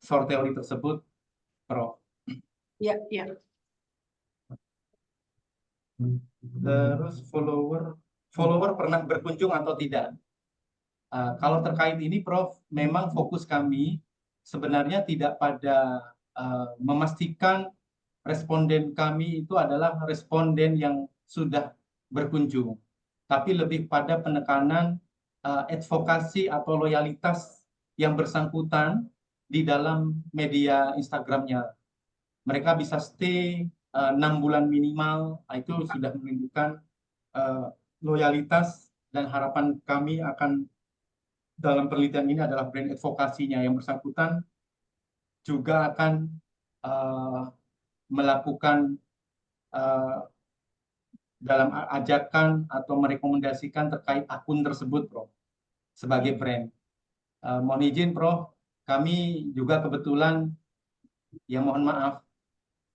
teori tersebut, Prof. ya, ya. Terus follower pernah berkunjung atau tidak? Kalau terkait ini, Prof, memang fokus kami sebenarnya tidak pada memastikan responden kami itu adalah responden yang sudah berkunjung, tapi lebih pada penekanan advokasi atau loyalitas yang bersangkutan di dalam media Instagramnya. Mereka bisa stay 6 bulan minimal, itu sudah menunjukkan loyalitas, dan harapan kami akan dalam penelitian ini adalah brand advokasinya yang bersangkutan juga akan melakukan dalam ajakan atau merekomendasikan terkait akun tersebut, Prof, sebagai brand. Mohon izin, Prof, kami juga kebetulan, ya mohon maaf,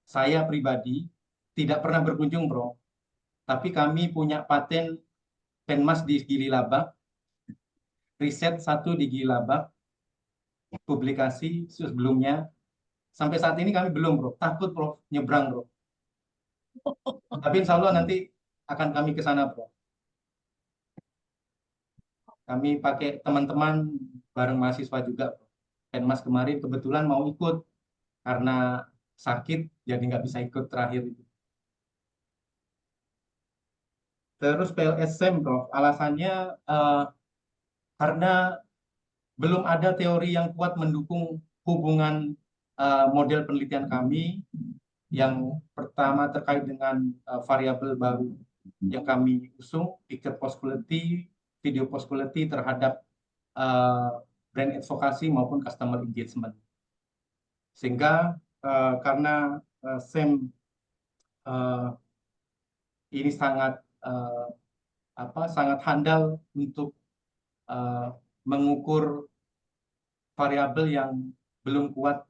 saya pribadi tidak pernah berkunjung, Prof, tapi kami punya paten Penmas di Gili Labak, riset 1 di Gili Labak, publikasi sebelumnya. Sampai saat ini kami belum, Bro. Takut, Bro, nyebrang, Bro. Tapi insya Allah nanti akan kami ke sana, Bro. Kami pakai teman-teman bareng mahasiswa juga, Bro. Penmas kemarin kebetulan mau ikut karena sakit, jadi nggak bisa ikut terakhir itu. Terus PLSM, Bro. Alasannya karena belum ada teori yang kuat mendukung hubungan model penelitian kami. Yang pertama terkait dengan variabel baru yang kami usung, picture post quality, video post quality terhadap brand advokasi maupun customer engagement. Sehingga karena SEM ini sangat handal untuk mengukur variabel yang belum kuat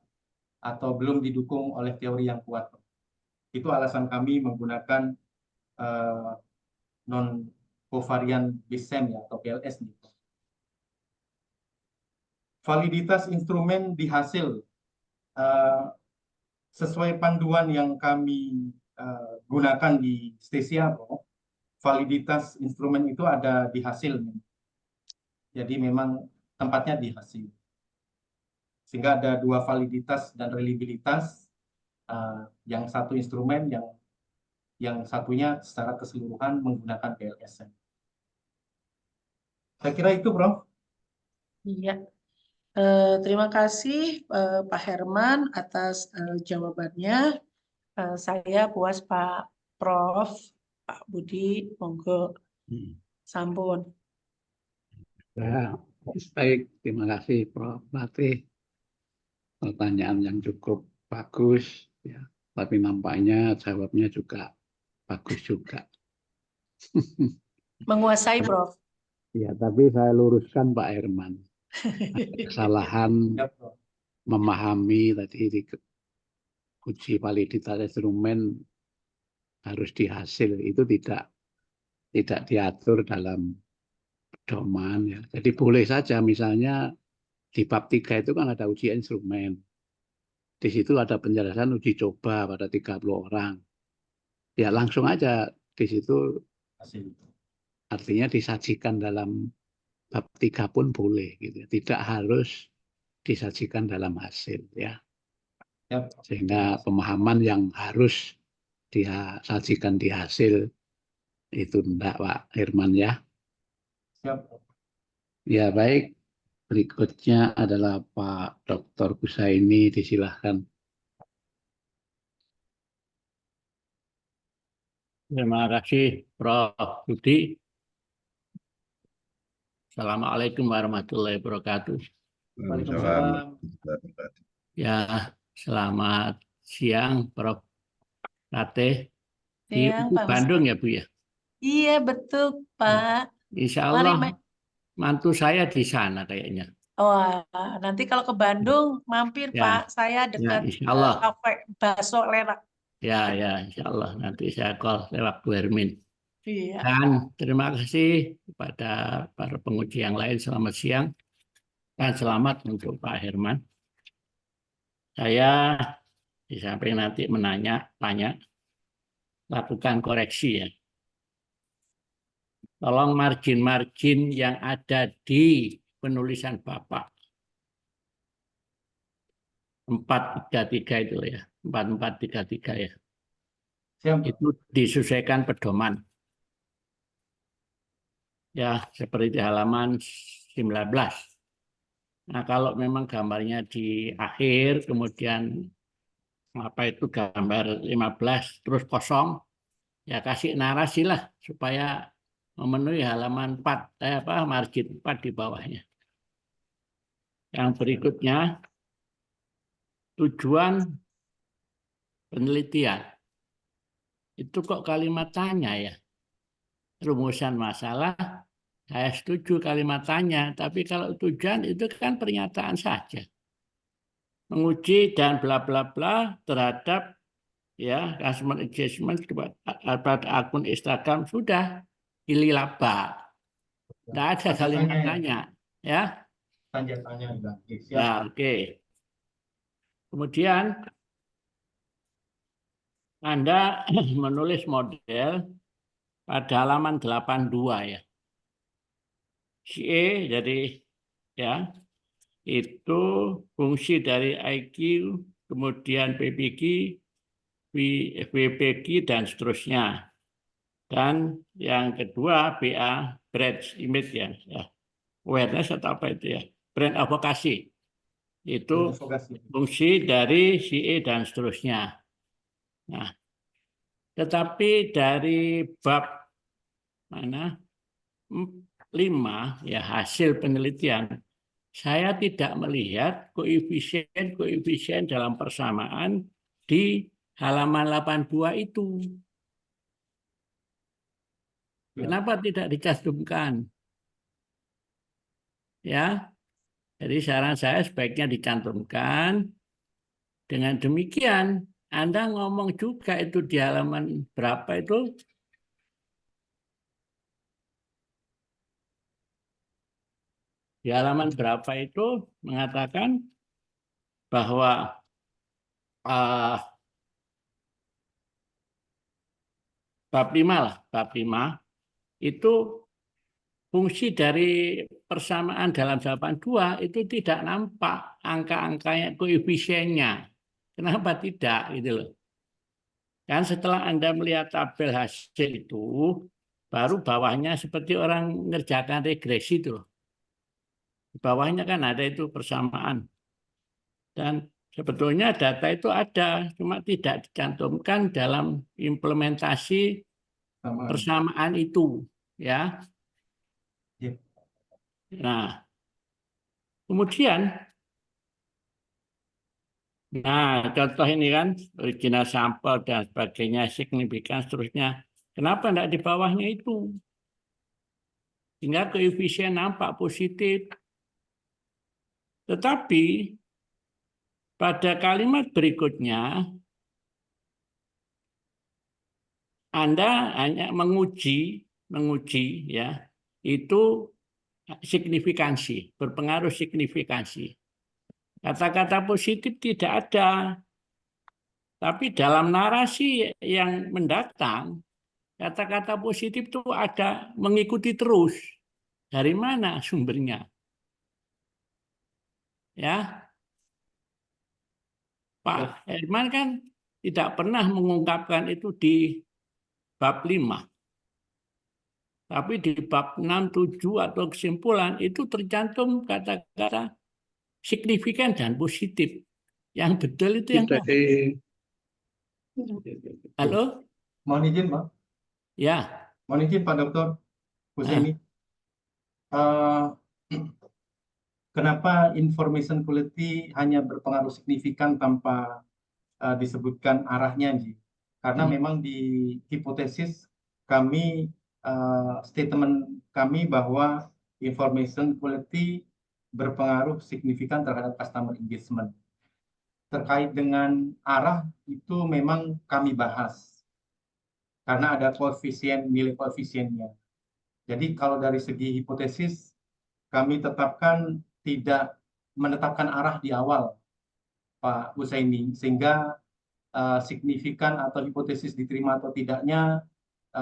atau belum didukung oleh teori yang kuat. Itu alasan kami menggunakan non-covariant BISEM ya, atau PLS. Validitas instrumen di hasil. Sesuai panduan yang kami gunakan di Stesia, validitas instrumen itu ada di hasil. Jadi memang tempatnya di hasil. Sehingga ada 2 validitas dan reliabilitas. Yang satu instrumen, yang satunya secara keseluruhan menggunakan PLSM. Saya kira itu, Bro. Iya. Terima kasih Pak Herman atas jawabannya. Saya puas, Pak Prof, Pak Budi, monggo sampun. Ya, baik, terima kasih Prof. Latih. Pertanyaan yang cukup bagus, ya. Tapi nampaknya jawabnya juga bagus juga. Menguasai, Prof. Ya, tapi saya luruskan Pak Herman. Kesalahan Siap, Prof. memahami tadi di uji validitas instrumen harus dihasil itu tidak diatur dalam pedoman ya. Jadi boleh saja misalnya di bab 3 itu kan ada uji instrumen. Di situ ada penjelasan uji coba pada 30 orang. Ya langsung aja di situ Hasil. artinya disajikan dalam bab 3 pun boleh gitu. Tidak harus disajikan dalam hasil ya. Siap, Prof. Sehingga pemahaman yang harus dia sajikan di hasil itu enggak Pak Herman ya. Siap, Prof. Ya baik, berikutnya adalah Pak Dr. Kusaini, disilahkan. Terima kasih Prof. Budi. Assalamualaikum warahmatullahi wabarakatuh. Waalaikumsalam. Ya, selamat siang Prof. Ratih di Siang, Pak Bandung Ustadz. ya Bu ya. Iya, betul, Pak. Insya Mari, Allah mantu saya di sana kayaknya. wah, nanti kalau ke Bandung mampir, Ya, Pak. Saya ya dekat insya Allah. kafe Bakso Lerak. Ya, insya Allah nanti saya call lewat Bu Hermin. Iya. Dan terima kasih kepada para penguji yang lain. Selamat siang dan selamat untuk Pak Herman. Saya di samping nanti tanya, lakukan koreksi ya. Tolong margin-margin yang ada di penulisan Bapak. 433 itu ya, 4433 ya. Siap, Prof. Itu disesuaikan pedoman. Ya, seperti di halaman 19. Nah, kalau memang gambarnya di akhir, kemudian itu gambar 15 terus kosong, ya kasih narasi lah supaya memenuhi halaman 4, margin 4 di bawahnya. Yang berikutnya, tujuan penelitian. Itu kok kalimat tanya ya. Rumusan masalah, saya setuju kalimat tanya, tapi kalau tujuan itu kan pernyataan saja. Menguji dan bla bla bla terhadap ya customer engagement pada akun Instagram sudah pilih laba. Tidak ada kalimat tanya ya. Tanya juga. Siap. Nah, oke. Kemudian Anda menulis model pada halaman 82 ya. CE jadi ya itu fungsi dari IQ, kemudian PPQ, VPQ dan seterusnya. Dan yang kedua BA brand image ya. Awareness atau apa itu ya? Brand advocacy. Itu fungsi dari CE dan seterusnya. Nah, tetapi dari bab mana 5 ya hasil penelitian, saya tidak melihat koefisien dalam persamaan di halaman 82 itu. Kenapa tidak dicantumkan? Ya, jadi saran saya sebaiknya dicantumkan. Dengan demikian, Anda ngomong juga itu di halaman berapa itu? Di halaman berapa itu mengatakan bahwa bab 5 lah, bab 5 itu fungsi dari persamaan dalam jawaban 2 itu tidak nampak angka-angkanya, koefisiennya. Kenapa tidak gitu loh. Dan setelah Anda melihat tabel hasil itu, baru bawahnya seperti orang mengerjakan regresi itu loh. Di bawahnya kan ada itu persamaan. Dan sebetulnya data itu ada, cuma tidak dicantumkan dalam implementasi persamaan itu, ya. Nah, kemudian, contoh ini kan original sampel dan sebagainya, signifikan seterusnya. Kenapa tidak di bawahnya itu? sehingga koefisien nampak positif. Tetapi pada kalimat berikutnya Anda hanya menguji ya, itu signifikansi, berpengaruh signifikansi. Kata-kata positif tidak ada. Tapi dalam narasi yang mendatang, kata-kata positif itu ada mengikuti terus. Dari mana sumbernya? Ya, Pak Herman kan tidak pernah mengungkapkan itu di bab 5. Tapi di bab 6, 7 atau kesimpulan itu tercantum kata-kata signifikan dan positif. Yang betul itu yang mana? Halo? Mohon izin, Pak. Ya. Mohon izin, Pak Dr. Husaini. Kenapa information quality hanya berpengaruh signifikan tanpa disebutkan arahnya, Ji? Karena memang di hipotesis kami, statement kami bahwa information quality berpengaruh signifikan terhadap customer engagement. Terkait dengan arah itu memang kami bahas karena ada koefisien, nilai koefisiennya. Jadi kalau dari segi hipotesis kami tetapkan tidak menetapkan arah di awal, Pak Husaini, sehingga signifikan atau hipotesis diterima atau tidaknya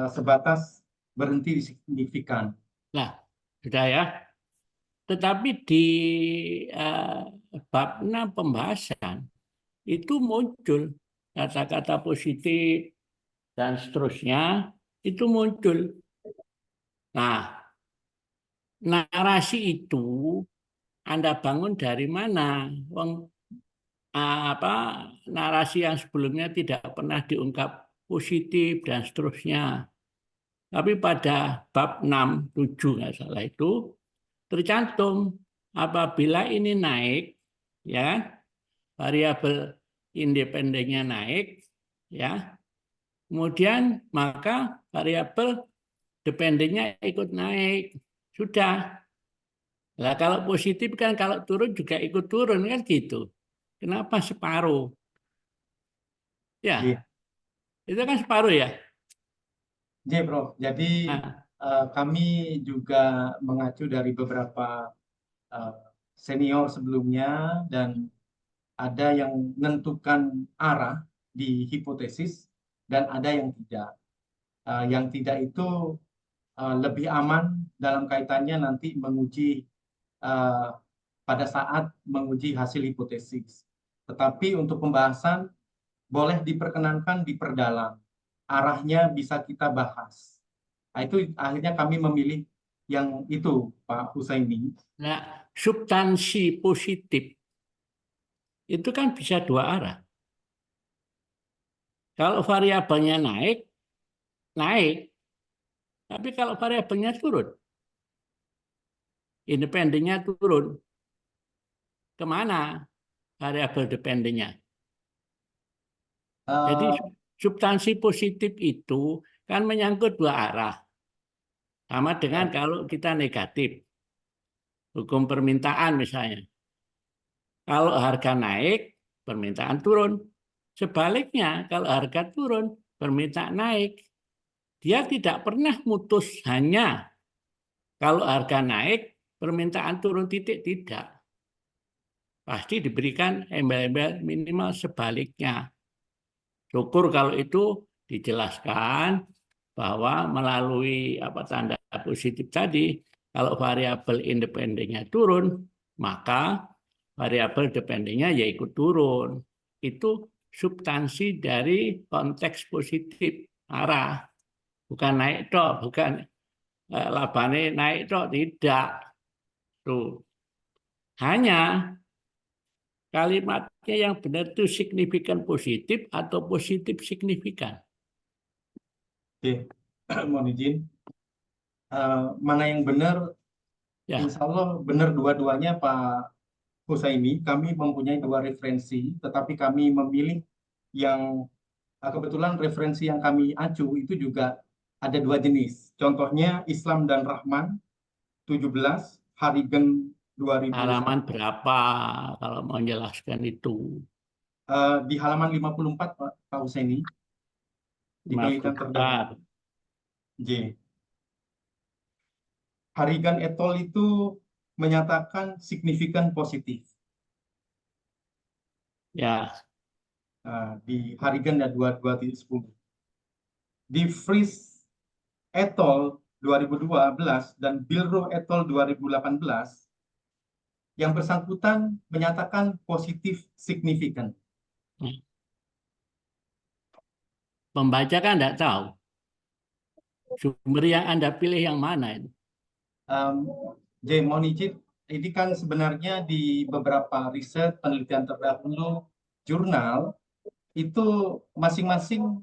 sebatas berhenti di signifikan. Nah, sudah ya. Tetapi di bab 6 pembahasan itu muncul kata-kata positif dan seterusnya itu muncul. Nah, narasi itu Anda bangun dari mana? Narasi yang sebelumnya tidak pernah diungkap positif dan seterusnya. Tapi pada bab 6, 7 nggak salah itu tercantum apabila ini naik, ya, variabel independennya naik, ya, kemudian maka variabel dependennya ikut naik, sudah. Nah, kalau positif kan kalau turun juga ikut turun kan gitu. Kenapa separuh? Ya, itu kan separuh ya. Iya, Prof. Jadi kami juga mengacu dari beberapa senior sebelumnya dan ada yang menentukan arah di hipotesis dan ada yang tidak. Yang tidak itu lebih aman dalam kaitannya nanti menguji pada saat menguji hasil hipotesis. Tetapi untuk pembahasan boleh diperkenankan diperdalam. Arahnya bisa kita bahas. Nah, itu akhirnya kami memilih yang itu, Pak Husaini. Nah, substansi positif itu kan bisa dua arah. Kalau variabelnya naik, naik. Tapi kalau variabelnya turun, independennya turun, kemana variabel dependennya? Jadi substansi positif itu kan menyangkut dua arah. Sama dengan kalau kita negatif. Hukum permintaan misalnya. Kalau harga naik, permintaan turun. Sebaliknya, kalau harga turun, permintaan naik. Dia tidak pernah mutus hanya kalau harga naik, permintaan turun titik, tidak. Pasti diberikan embel-embel minimal sebaliknya. Syukur kalau itu dijelaskan bahwa melalui tanda positif tadi, kalau variabel independennya turun, maka variabel dependennya ya ikut turun. Itu substansi dari konteks positif arah. Bukan naik tok, bukan labane naik tok, tidak. Tuh. Hanya kalimatnya yang benar itu signifikan positif atau positif signifikan. Oke, mohon izin. Mana yang benar? Ya. Insya Allah benar dua-duanya, Pak Husaini. Kami mempunyai dua referensi, tetapi kami memilih yang kebetulan referensi yang kami acu itu juga ada dua jenis. Contohnya Islam dan Rahman 17 Harigen 2001. Halaman berapa kalau mau menjelaskan itu? Di halaman 54 Pak Husaini, di penelitian terdahulu. 54. J. Harigan et al. Itu menyatakan signifikan positif. Ya, Di Harigan 22.10. Di Fries et al. 2012 dan Bilro et al. 2018, yang bersangkutan menyatakan positif signifikan. pembaca kan tidak tahu. Sumber yang Anda pilih yang mana itu? J. mohon izin, ini kan sebenarnya di beberapa riset penelitian terdahulu jurnal itu masing-masing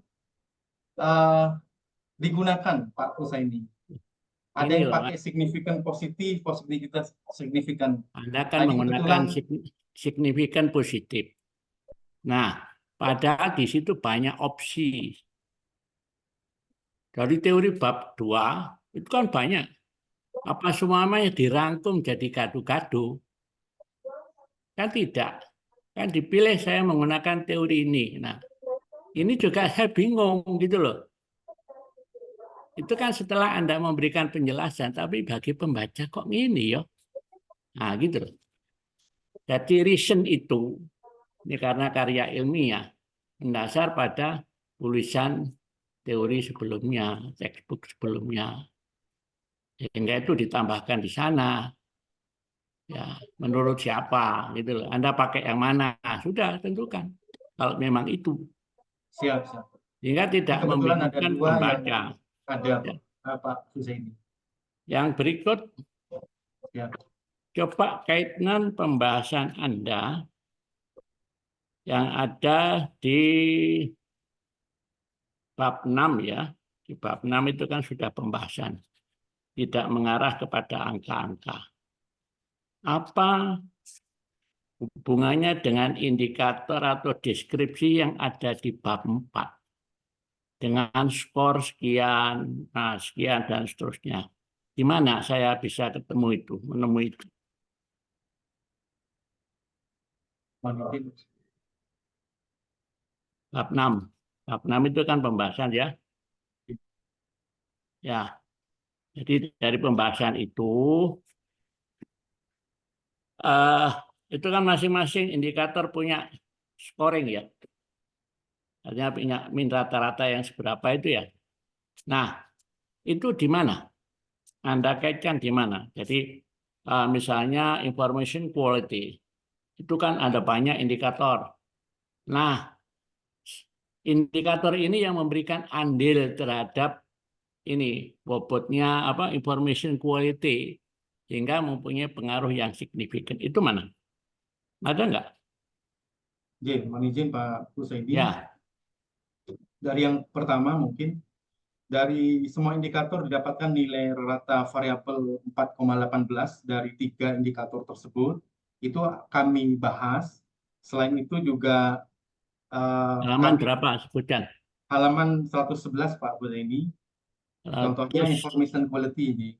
digunakan Pak Husaini. Ada Ini yang loh, pakai signifikan positif, positivitas signifikan. Anda kan Tadi menggunakan kebetulan signifikan positif. Nah, padahal di situ banyak opsi. Dari teori bab 2 itu kan banyak. Apa semuanya dirangkum jadi gado-gado? Kan tidak. Kan dipilih saya menggunakan teori ini. Nah, ini juga saya bingung gitu loh. Itu kan setelah Anda memberikan penjelasan, tapi bagi pembaca kok gini ya? Nah, gitu loh. Jadi reason itu, ini karena karya ilmiah, mendasar pada tulisan teori sebelumnya, textbook sebelumnya. Sehingga itu ditambahkan di sana. Ya, menurut siapa gitu loh. Anda pakai yang mana? Nah, sudah tentukan. Kalau memang itu. siap. Sehingga tidak Kebetulan ada membingungkan dua yang pembaca. ada Ya. Pak Husaini. Yang berikut, Ya. coba kaitkan pembahasan Anda yang ada di bab 6 ya. Di bab 6 itu kan sudah pembahasan. Tidak mengarah kepada angka-angka. Apa hubungannya dengan indikator atau deskripsi yang ada di bab 4? Dengan skor sekian, sekian, dan seterusnya. Di mana saya bisa ketemu itu, menemui itu? Mohon izin. Bab 6. Bab 6 itu kan pembahasan ya. Ya. Jadi dari pembahasan itu kan masing-masing indikator punya scoring ya. Artinya punya min rata-rata yang seberapa itu ya. Nah, itu di mana? Anda kaitkan di mana? Jadi misalnya information quality. Itu kan ada banyak indikator. Nah, indikator ini yang memberikan andil terhadap ini bobotnya information quality sehingga mempunyai pengaruh yang signifikan. Itu mana? Ada nggak? J. mohon izin Pak Husaini. Ya. Dari yang pertama mungkin dari semua indikator didapatkan nilai rata variabel 4,18 dari 3 indikator tersebut. Itu kami bahas. Selain itu juga Halaman berapa sebutkan? halaman 111 Pak Husaini. Contohnya information quality ini.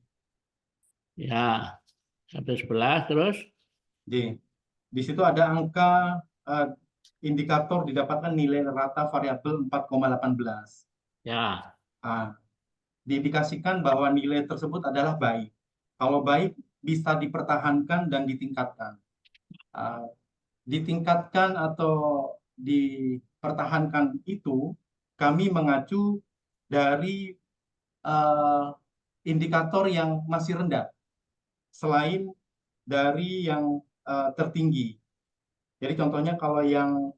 Ya, 111 terus. J. Di situ ada angka indikator didapatkan nilai rata variabel 4,18. Ya. Diindikasikan bahwa nilai tersebut adalah baik. Kalau baik bisa dipertahankan dan ditingkatkan. Ditingkatkan atau dipertahankan itu kami mengacu dari indikator yang masih rendah selain dari yang tertinggi. Jadi contohnya kalau yang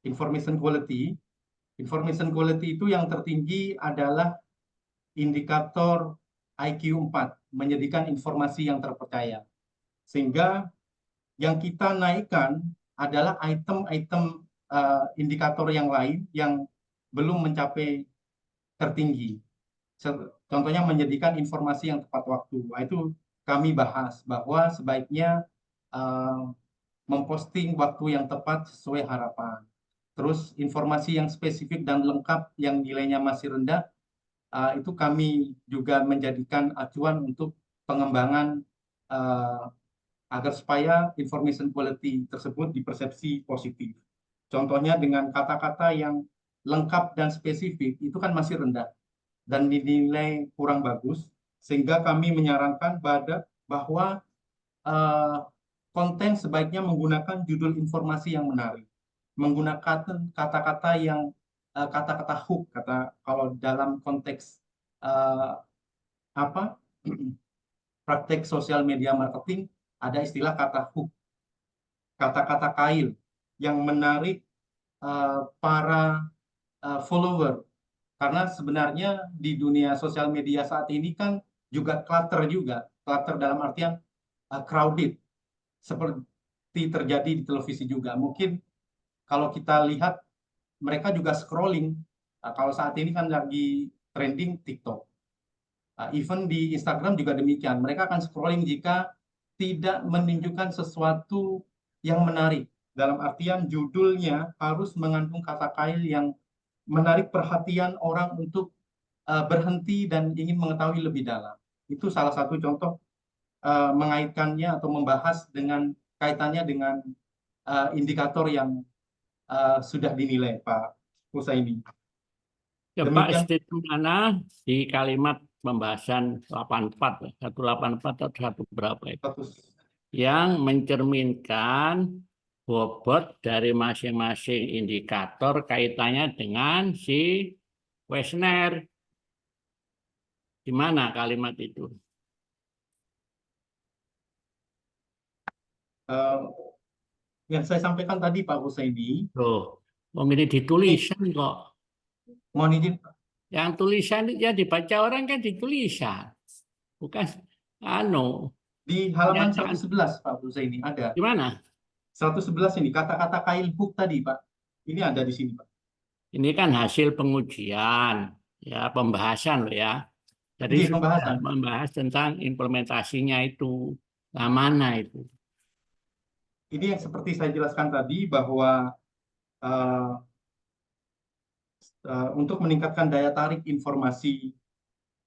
information quality itu yang tertinggi adalah indikator IQ 4, menyediakan informasi yang terpercaya. Sehingga yang kita naikkan adalah item-item indikator yang lain yang belum mencapai tertinggi. Contohnya menyediakan informasi yang tepat waktu. Itu kami bahas bahwa sebaiknya memposting waktu yang tepat sesuai harapan. Terus informasi yang spesifik dan lengkap yang nilainya masih rendah, itu kami juga menjadikan acuan untuk pengembangan agar supaya information quality tersebut dipersepsi positif. Contohnya dengan kata-kata yang lengkap dan spesifik itu kan masih rendah dan dinilai kurang bagus, sehingga kami menyarankan bahwa konten sebaiknya menggunakan judul informasi yang menarik, menggunakan kata-kata yang kata-kata hook, kalau dalam konteks praktek sosial media marketing ada istilah kata hook, kata-kata kail yang menarik para follower. Karena sebenarnya di dunia sosial media saat ini kan juga clutter dalam artian crowded, seperti terjadi di televisi juga. Mungkin kalau kita lihat mereka juga scrolling. Kalau saat ini kan lagi trending TikTok. Even di Instagram juga demikian. Mereka akan scrolling jika tidak menunjukkan sesuatu yang menarik. Dalam artian judulnya harus mengandung kata kail yang menarik perhatian orang untuk berhenti dan ingin mengetahui lebih dalam. Itu salah satu contoh mengaitkannya atau membahas dengan kaitannya dengan indikator yang sudah dinilai Pak Husaini. Coba statement mana di kalimat pembahasan 84, 184 atau satu berapa itu, yang mencerminkan bobot dari masing-masing indikator kaitannya dengan si questionnaire. Di mana kalimat itu? Yang saya sampaikan tadi Pak Husaini. Tuh, memilih ditulisan kok. Mohon izin. Yang tulisan ya dibaca orang kan ditulisan, bukan di halaman 111 Pak Husaini ada. Di mana? 111 ini kata-kata kail hook tadi Pak. Ini ada di sini Pak. Ini kan hasil pengujian, ya pembahasan loh ya. Jadi pembahasan membahas tentang implementasinya itu, mana itu? Ini yang seperti saya jelaskan tadi bahwa untuk meningkatkan daya tarik informasi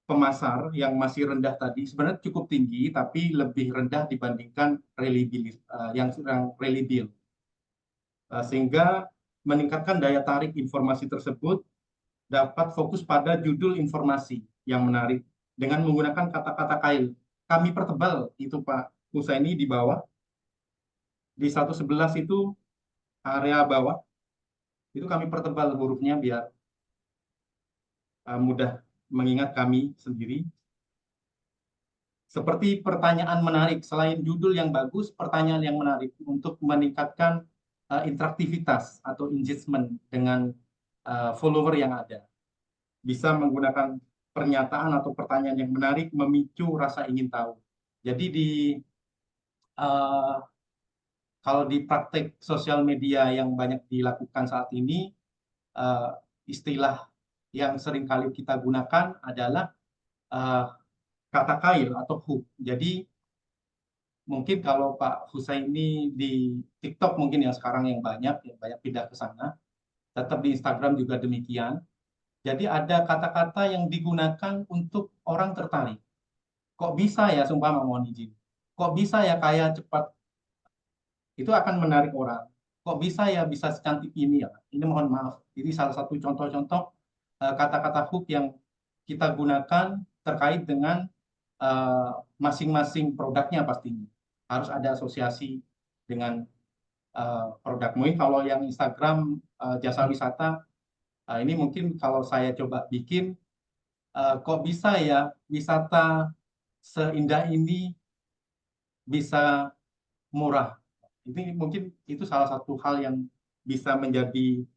pemasar yang masih rendah tadi sebenarnya cukup tinggi, tapi lebih rendah dibandingkan yang reliable. Sehingga meningkatkan daya tarik informasi tersebut dapat fokus pada judul informasi yang menarik dengan menggunakan kata-kata kail. Kami pertebal itu Pak Husaini di bawah. Di 111 itu area bawah itu kami pertebal hurufnya biar mudah mengingat kami sendiri. Seperti pertanyaan menarik, selain judul yang bagus, pertanyaan yang menarik untuk meningkatkan interaktivitas atau engagement dengan follower yang ada. Bisa menggunakan pernyataan atau pertanyaan yang menarik memicu rasa ingin tahu. Jadi kalau di praktek sosial media yang banyak dilakukan saat ini, istilah yang sering kali kita gunakan adalah kata kail atau hook. Jadi mungkin kalau Pak Husaini di TikTok mungkin yang sekarang yang banyak pindah ke sana, tetap di Instagram juga demikian. Jadi ada kata-kata yang digunakan untuk orang tertarik. Kok bisa ya, sumpah mohon izin. Kok bisa ya kaya cepat? Itu akan menarik orang. Kok bisa ya bisa secantik ini ya? Ini mohon maaf. Ini salah satu contoh-contoh kata-kata hook yang kita gunakan terkait dengan masing-masing produknya pastinya. Harus ada asosiasi dengan produk. Mungkin kalau yang Instagram jasa wisata, ini mungkin kalau saya coba bikin, kok bisa ya wisata seindah ini bisa murah. Ini mungkin itu salah satu hal yang bisa menjadi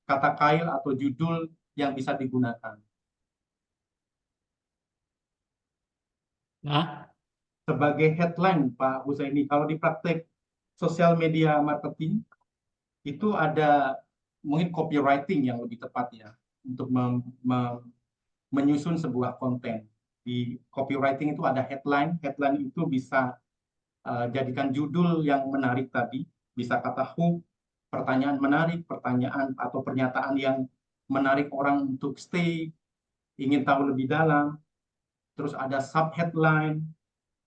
kata kail atau judul yang bisa digunakan. Nah, sebagai headline Pak Husaini, kalau di praktek sosial media marketing itu ada mungkin copywriting yang lebih tepat ya untuk menyusun sebuah konten. Di copywriting itu ada headline itu bisa jadikan judul yang menarik tadi, bisa kata hook, pertanyaan menarik, pertanyaan atau pernyataan yang menarik orang untuk stay, ingin tahu lebih dalam. Terus ada sub-headline,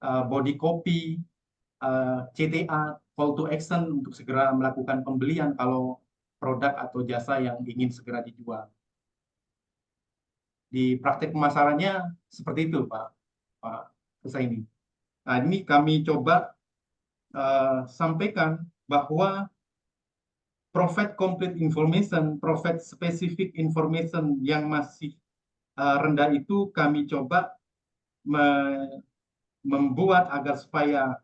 body copy, CTA, call to action untuk segera melakukan pembelian kalau produk atau jasa yang ingin segera dijual. Di praktek pemasarannya seperti itu, Pak Husaini. Nah, ini kami coba sampaikan bahwa profit complete information, profit specific information yang masih rendah itu kami coba membuat agar supaya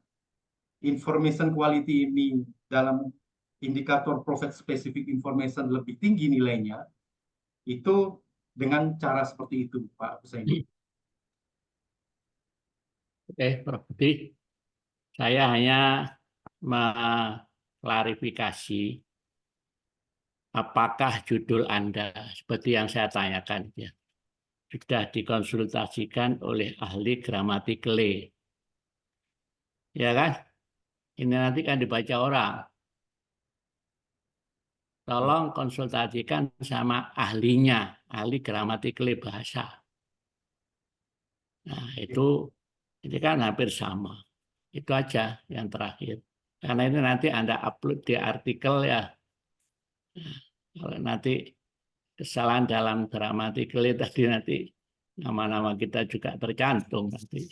information quality ini dalam indikator profit specific information lebih tinggi nilainya, itu dengan cara seperti itu, Pak Husaini. Oke, Prof. Budi, saya hanya mengklarifikasi apakah judul Anda seperti yang saya tanyakan ya, sudah dikonsultasikan oleh ahli gramatikale. Ya kan? Ini nanti kan dibaca orang. Tolong konsultasikan sama ahlinya, ahli gramatikale bahasa. Nah, itu ini kan hampir sama. Itu aja yang terakhir. Karena ini nanti Anda upload di artikel ya. Nah, kalau nanti kesalahan dalam gramatikal tadi nanti nama-nama kita juga tercantum nanti.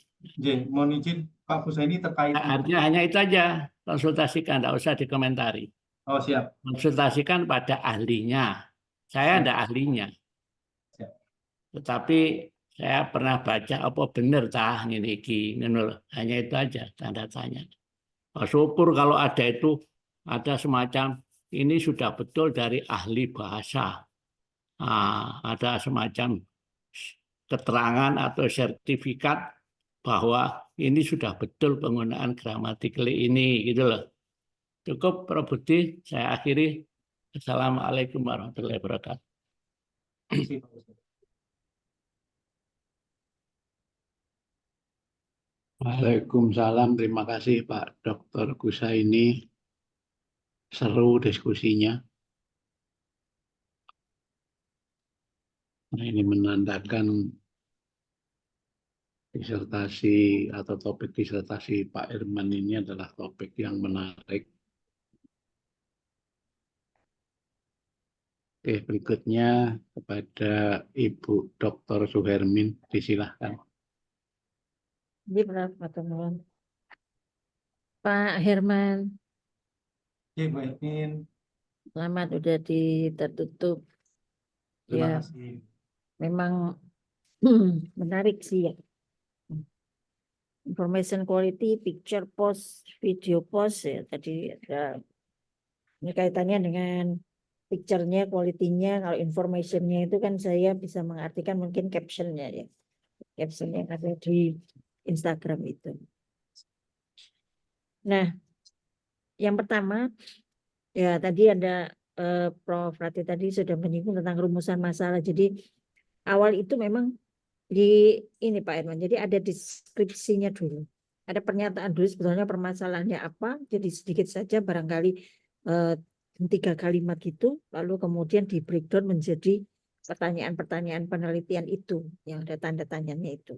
Mohon izin Pak Husaini terkait. Artinya hanya itu aja, konsultasikan, tidak usah dikomentari. Oh siap. Konsultasikan pada ahlinya. Saya tidak ahlinya. Siap. Tetapi saya pernah baca apa benar tah ini hanya itu aja tanda tanya. Syukur kalau ada itu, ada semacam ini sudah betul dari ahli bahasa. Nah, ada semacam keterangan atau sertifikat bahwa ini sudah betul penggunaan gramatikal ini, gitu loh. Cukup, Prof. Budi, saya akhiri. Assalamualaikum warahmatullahi wabarakatuh. Waalaikumsalam, terima kasih Pak Dr. Husaini. Seru diskusinya. Nah, ini menandakan disertasi atau topik disertasi Pak Herman ini adalah topik yang menarik. Oke, berikutnya kepada Ibu Dr. Suhermin, disilahkan. Pak Herman, Bu Edwin, selamat udah tertutup. terima Ya, kasih. memang menarik sih ya. Information quality, picture post, video post ya. Tadi ada ini kaitannya dengan picture-nya, quality-nya. Kalau information-nya itu kan saya bisa mengartikan mungkin caption-nya ya. Caption yang ada di Instagram itu. Nah, yang pertama ya tadi ada Prof. Rati tadi sudah menyinggung tentang rumusan masalah. Jadi awal itu memang di ini Pak Herman. Jadi ada deskripsinya dulu. Ada pernyataan dulu sebetulnya permasalahannya apa. Jadi sedikit saja barangkali 3 kalimat gitu. Lalu kemudian di breakdown menjadi pertanyaan-pertanyaan penelitian itu yang ada tanda tanyanya itu.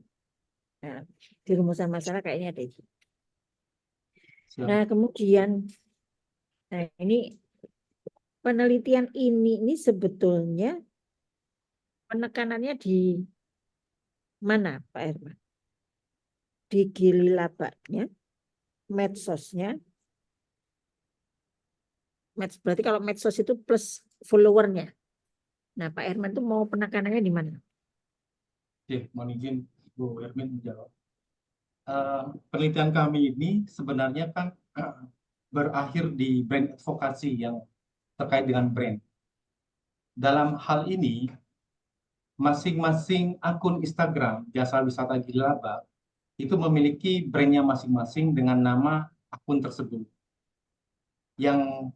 Nah, di rumusan masalah kayaknya ada itu. Nah, kemudian nah ini penelitian ini sebetulnya penekanannya di mana Pak Herman? Di gili labaknya, medsosnya. Berarti kalau medsos itu plus followernya. Nah, Pak Herman itu mau penekanannya di mana? Oke, mohon izin Bu Hermin menjawab. Penelitian kami ini sebenarnya kan berakhir di brand advokasi yang terkait dengan brand. Dalam hal ini, masing-masing akun Instagram Jasa Wisata Gili Labak itu memiliki brandnya masing-masing dengan nama akun tersebut. Yang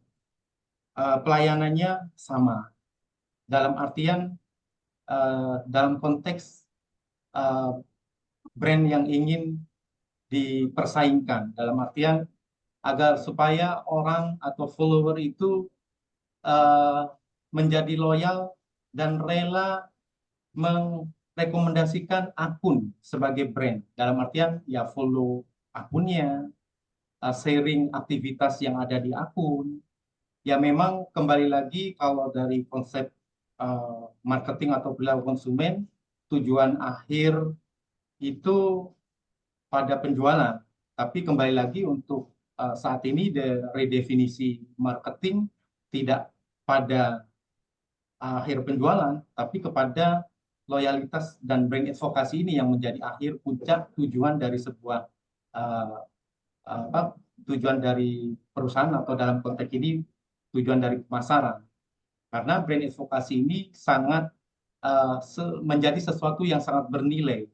pelayanannya sama. Dalam artian, dalam konteks brand yang ingin dipersaingkan. Dalam artian, agar supaya orang atau follower itu eh, menjadi loyal dan rela merekomendasikan akun sebagai brand. Dalam artian ya follow akunnya, sharing aktivitas yang ada di akun. Ya memang kembali lagi kalau dari konsep marketing atau perilaku konsumen, tujuan akhir itu pada penjualan. Tapi kembali lagi untuk saat ini redefinisi marketing tidak pada akhir penjualan, tapi kepada loyalitas dan brand advokasi ini yang menjadi akhir puncak tujuan dari sebuah uh, tujuan dari perusahaan atau dalam konteks ini tujuan dari pemasaran. Karena brand advokasi ini sangat menjadi sesuatu yang sangat bernilai.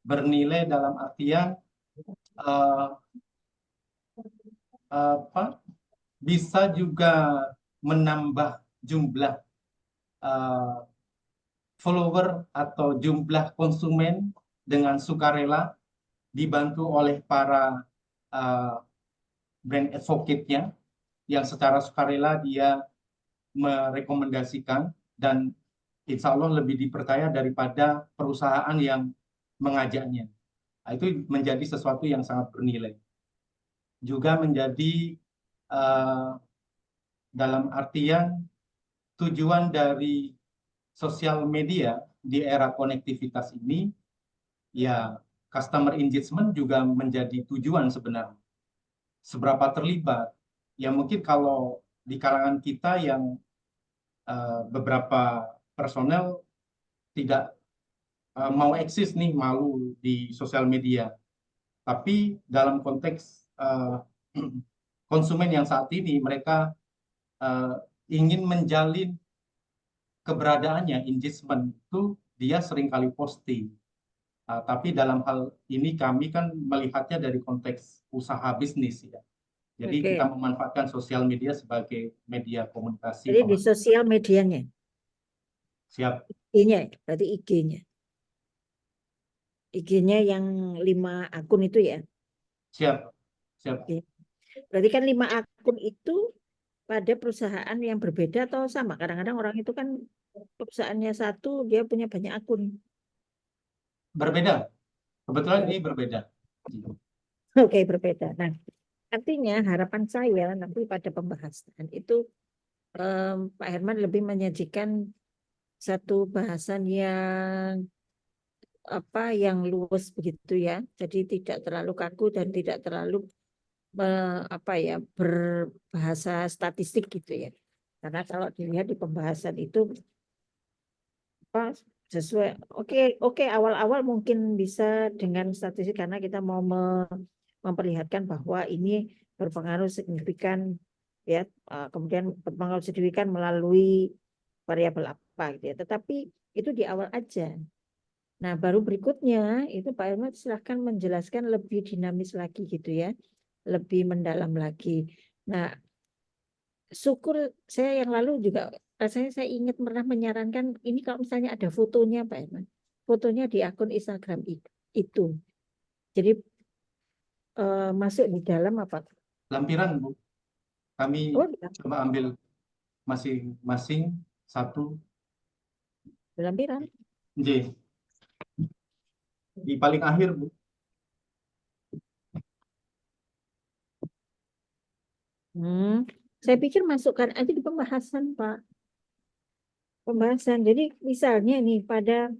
Bernilai dalam artian bisa juga menambah jumlah follower atau jumlah konsumen dengan sukarela, dibantu oleh para brand advocate-nya yang secara sukarela dia merekomendasikan, dan insya Allah lebih dipercaya daripada perusahaan yang mengajaknya. Nah, itu menjadi sesuatu yang sangat bernilai. Juga menjadi dalam artian tujuan dari sosial media di era konektivitas ini, ya customer engagement juga menjadi tujuan sebenarnya. Seberapa terlibat? Ya mungkin kalau di kalangan kita yang beberapa personel tidak mau eksis nih, malu di sosial media. Tapi dalam konteks konsumen yang saat ini, mereka ingin menjalin keberadaannya, engagement itu dia seringkali posting. Tapi dalam hal ini kami kan melihatnya dari konteks usaha bisnis ya. Jadi kita memanfaatkan sosial media sebagai media komunikasi. Jadi di sosial medianya. Siap. IG-nya, berarti IG-nya. IG-nya yang 5 akun itu ya. Siap. Siap. Berarti kan 5 akun itu pada perusahaan yang berbeda atau sama? Kadang-kadang orang itu kan perusahaannya satu, dia punya banyak akun. Berbeda. Kebetulan ini berbeda. Oke, berbeda. Nah, artinya harapan saya nanti pada pembahasan itu Pak Herman lebih menyajikan satu bahasan yang yang luwes begitu ya. Jadi tidak terlalu kaku dan tidak terlalu berbahasa statistik gitu ya. Karena kalau dilihat di pembahasan itu sesuai oke awal-awal mungkin bisa dengan statistik karena kita mau memperlihatkan bahwa ini berpengaruh signifikan ya, kemudian berpengaruh signifikan melalui variabel apa gitu ya. Tetapi itu di awal aja. Nah, baru berikutnya itu Pak Herman silahkan menjelaskan lebih dinamis lagi gitu ya, lebih mendalam lagi. Nah, syukur saya yang lalu juga rasanya saya ingat pernah menyarankan ini kalau misalnya ada fotonya Pak Herman, fotonya di akun Instagram itu. Jadi masuk di dalam apa? Lampiran, Bu. Kami coba ambil masing-masing satu. Lampiran? J. Di paling akhir, Bu. Saya pikir masukkan aja di pembahasan, Pak. Pembahasan. Jadi misalnya nih pada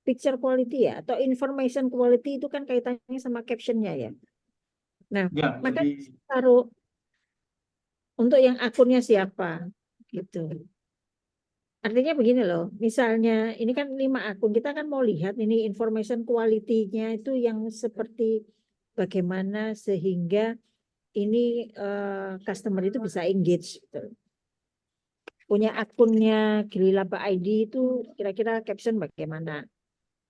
picture quality ya atau information quality itu kan kaitannya sama captionnya ya. Nah, ya, maka taruh untuk yang akunnya siapa gitu. Artinya begini loh, misalnya ini kan 5 akun, kita kan mau lihat ini information quality-nya itu yang seperti bagaimana sehingga ini customer itu bisa engage gitu. Punya akunnya Gili Laba ID itu kira-kira caption bagaimana.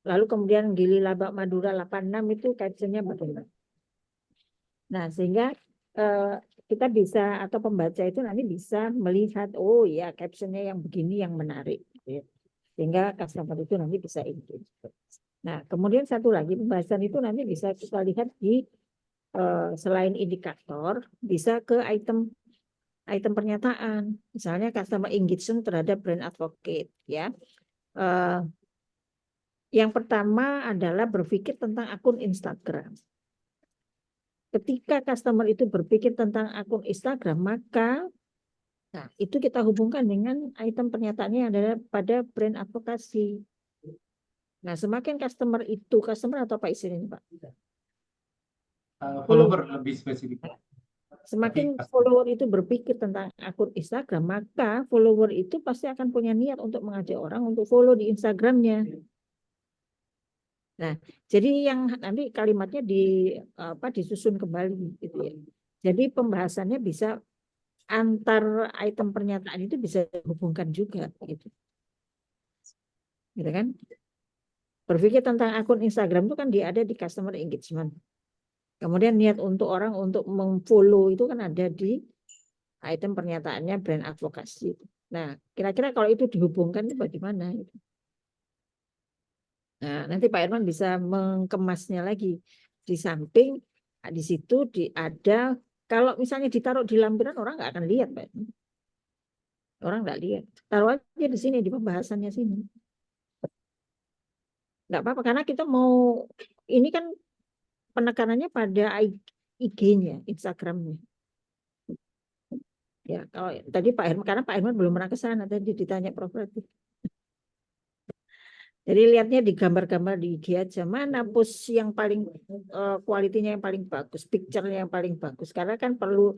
Lalu kemudian Gili Laba Madura 86 itu captionnya bagaimana. Nah, sehingga kita bisa atau pembaca itu nanti bisa melihat oh ya captionnya yang begini yang menarik. Sehingga customer itu nanti bisa engage. Nah, kemudian satu lagi pembahasan itu nanti bisa kita lihat di selain indikator bisa ke item item pernyataan. Misalnya customer engagement terhadap brand advocate, ya. Yang pertama adalah berpikir tentang akun Instagram. Ketika customer itu berpikir tentang akun Instagram, maka itu kita hubungkan dengan item pernyataannya yang ada pada brand advokasi. Nah, semakin customer atau apa istilahnya, Pak? Follower lebih spesifik. Semakin follower itu berpikir tentang akun Instagram, maka follower itu pasti akan punya niat untuk mengajak orang untuk follow di Instagramnya. Nah, jadi yang nanti kalimatnya disusun kembali gitu ya. Jadi pembahasannya bisa antar item pernyataan itu bisa dihubungkan juga gitu. Gitu kan? Berpikir tentang akun Instagram itu kan dia ada di customer engagement. Kemudian niat untuk orang untuk memfollow itu kan ada di item pernyataannya brand advokasi. Nah, kira-kira kalau itu dihubungkan itu bagaimana? Nah, nanti Pak Herman bisa mengemasnya lagi. Di samping, di situ ada, kalau misalnya ditaruh di lampiran, orang nggak akan lihat, Pak Herman. Orang nggak lihat. Taruh aja di sini, di pembahasannya sini. Nggak apa-apa, karena kita mau, ini kan penekanannya pada IG-nya, Instagram-nya. Ya, kalau tadi Pak Herman, karena Pak Herman belum pernah ke sana, tadi ditanya Prof. Rati. Jadi lihatnya di gambar-gambar di IG aja, mana post yang paling kualitinya yang paling bagus, picture-nya yang paling bagus. Karena kan perlu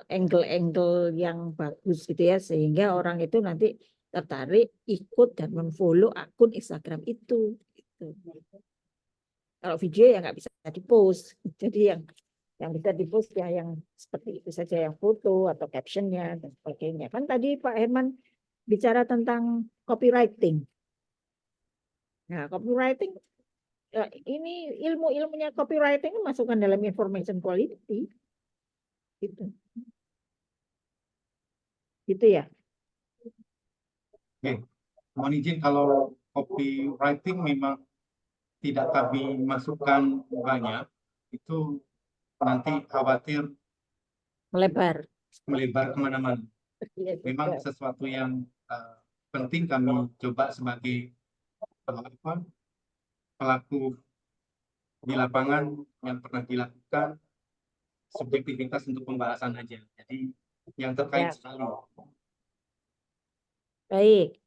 angle-angle yang bagus gitu ya, sehingga orang itu nanti tertarik ikut dan memfollow akun Instagram itu. Gitu. Kalau video ya nggak bisa di-post. Jadi yang bisa di-post ya yang seperti itu saja, yang foto atau captionnya dan sebagainya. Kan tadi Pak Herman bicara tentang copywriting. Nah, copywriting ini ilmunya copywriting masukkan dalam information quality. Gitu. Gitu ya. Oke, mohon izin kalau copywriting memang tidak kami masukkan banyak, itu nanti khawatir Melebar kemana-mana. Memang sesuatu yang penting kami coba sebagai pelaku di lapangan yang pernah dilakukan subjektivitas untuk pembahasan aja. Jadi yang terkait sekali. Baik,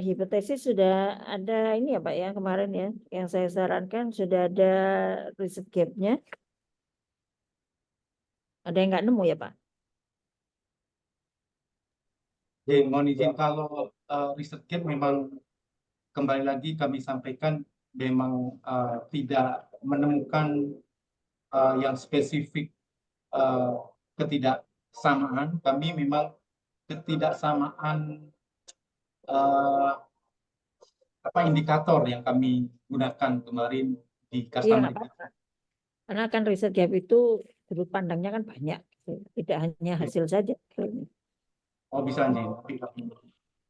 hipotesis sudah ada ini ya Pak ya kemarin ya, yang saya sarankan sudah ada riset gap-nya. Ada yang nggak nemu ya Pak? Jadi mohon izin kalau riset gap memang kembali lagi kami sampaikan memang tidak menemukan yang spesifik ketidaksamaan. Kami memang ketidaksamaan indikator yang kami gunakan kemarin di customer. Iya, karena kan riset gap itu sudut pandangnya kan banyak, tidak hanya hasil saja. Oh bisa nih.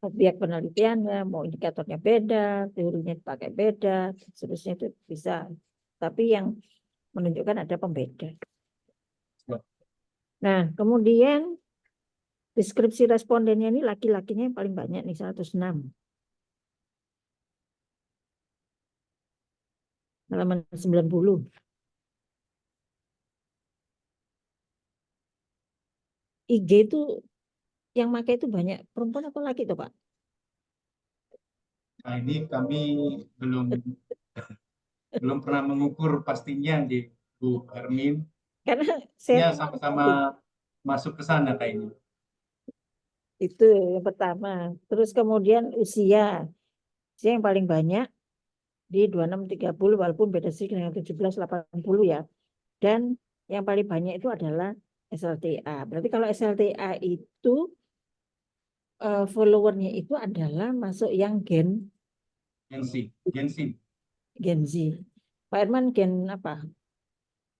Objek penelitiannya, mau indikatornya beda, teorinya dipakai beda, seterusnya itu bisa. Tapi yang menunjukkan ada pembeda. Nah, kemudian deskripsi respondennya ini laki-lakinya yang paling banyak nih 106. Halaman 90. IG itu yang pakai itu banyak perempuan atau laki tuh Pak? Nah ini kami belum pernah mengukur pastinya di Bu Hermin. Karena saya sama-sama masuk ke sana kayaknya. itu yang pertama. Terus kemudian usia yang paling banyak di 26-30 walaupun beda sih dengan 17-80 ya. Dan yang paling banyak itu adalah SLTA. Berarti kalau SLTA itu followernya itu adalah masuk yang Gen Z. Pak Herman Gen apa?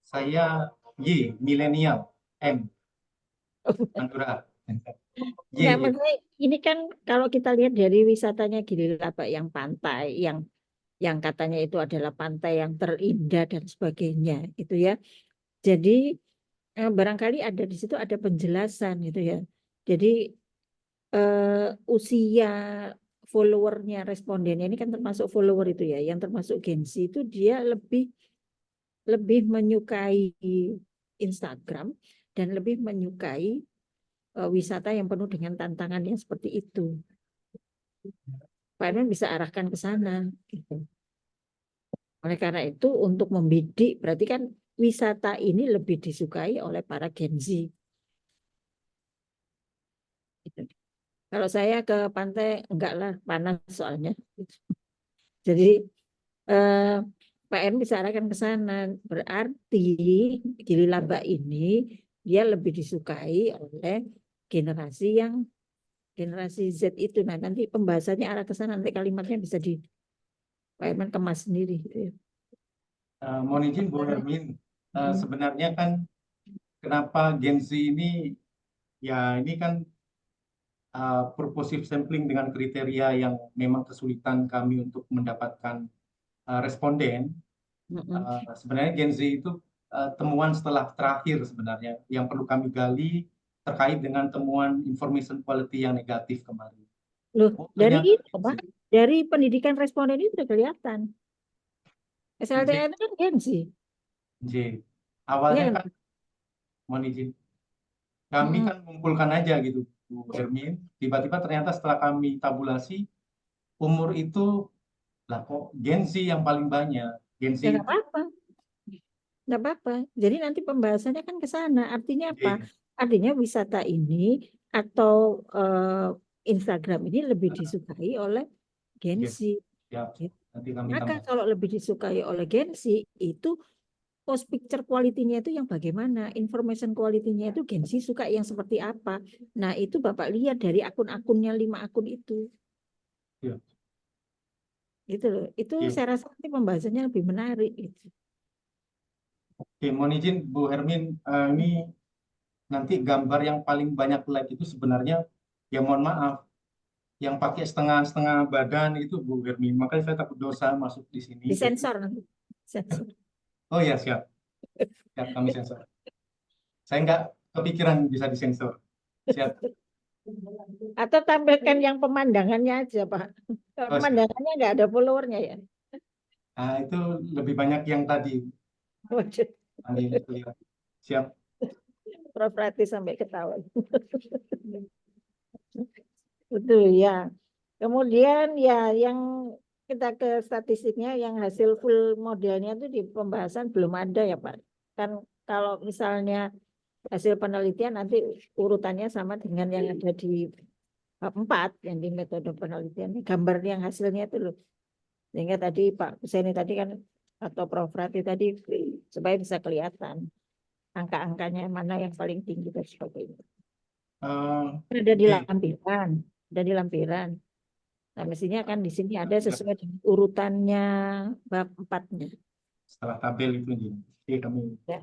Saya Y, milenial, M. Madura. Nggak, maksudnya ini kan kalau kita lihat dari wisatanya Gili Labak yang pantai, yang katanya itu adalah pantai yang terindah dan sebagainya, itu ya. Jadi barangkali ada di situ ada penjelasan gitu ya. Jadi usia followernya respondennya ini kan termasuk follower itu ya, yang termasuk Gen Z itu dia lebih menyukai Instagram dan lebih menyukai wisata yang penuh dengan tantangan yang seperti itu. Pak Herman bisa arahkan ke sana. Gitu. Oleh karena itu untuk membidik berarti kan wisata ini lebih disukai oleh para Gen Z. Gitu. Kalau saya ke pantai enggak lah, panas soalnya. Jadi Pak N bisa arahkan ke sana. Berarti Gili Laba ini dia lebih disukai oleh generasi Z itu. Nah, nanti pembahasannya arah ke sana, nanti kalimatnya bisa di Pak Herman kemas sendiri. Gitu ya. Mohon izin Bu Hermin, sebenarnya kan kenapa Gen Z ini, ya ini kan purposive sampling dengan kriteria yang memang kesulitan kami untuk mendapatkan responden. Sebenarnya Gen Z itu temuan setelah terakhir sebenarnya yang perlu kami gali terkait dengan temuan information quality yang negatif kemarin. Loh, dari itu Pak, dari pendidikan responden itu sudah kelihatan. SLTA itu kan Gen Z. Awalnya Iya, kan, mohon izin, kami kan mengumpulkan aja gitu Bu Hermin, tiba-tiba ternyata setelah kami tabulasi umur itu lah kok Gen Z yang paling banyak. Gen Z ya itu nggak apa-apa. Nggak apa-apa. Jadi nanti pembahasannya kan ke sana. Artinya apa? Artinya wisata ini atau Instagram ini lebih disukai oleh Gen Z. Ya, nanti kami Maka tambah. kalau lebih disukai oleh Gen Z itu post picture quality-nya itu yang bagaimana, information quality-nya itu Gen Z suka yang seperti apa. Nah itu Bapak lihat dari akun-akunnya 5 akun itu. Ya. Gitu loh. Itu saya rasa nanti pembahasannya lebih menarik. Gitu. Oke, mohon izin Bu Hermin, ini nanti gambar yang paling banyak like itu sebenarnya, ya mohon maaf, yang pakai setengah-setengah badan itu Bu Hermin. Makanya saya takut dosa masuk di sini. Disensor nanti. Sensor. Oh ya, siap. Siap, kami sensor. Saya nggak kepikiran bisa disensor. Siap. Atau tampilkan yang pemandangannya aja, Pak. Kalau pemandangannya nggak ada followernya ya. Itu lebih banyak yang tadi. Siap. Prof Rati sampai ketawa. Betul ya. Kemudian ya yang kita ke statistiknya yang hasil full modelnya itu di pembahasan belum ada ya Pak. Kan kalau misalnya hasil penelitian nanti urutannya sama dengan yang ada di bab 4 yang di metode penelitian. Gambar yang hasilnya itu loh. Sehingga tadi Pak Husseini tadi kan atau Prof Rati tadi supaya bisa kelihatan angka-angkanya mana yang paling tinggi dan sebagainya. Ada di lampiran, ada di lampiran. Nah, mestinya kan di sini ada sesuai dengan urutannya bab 4-nya. Setelah tabel itu kami. Ya.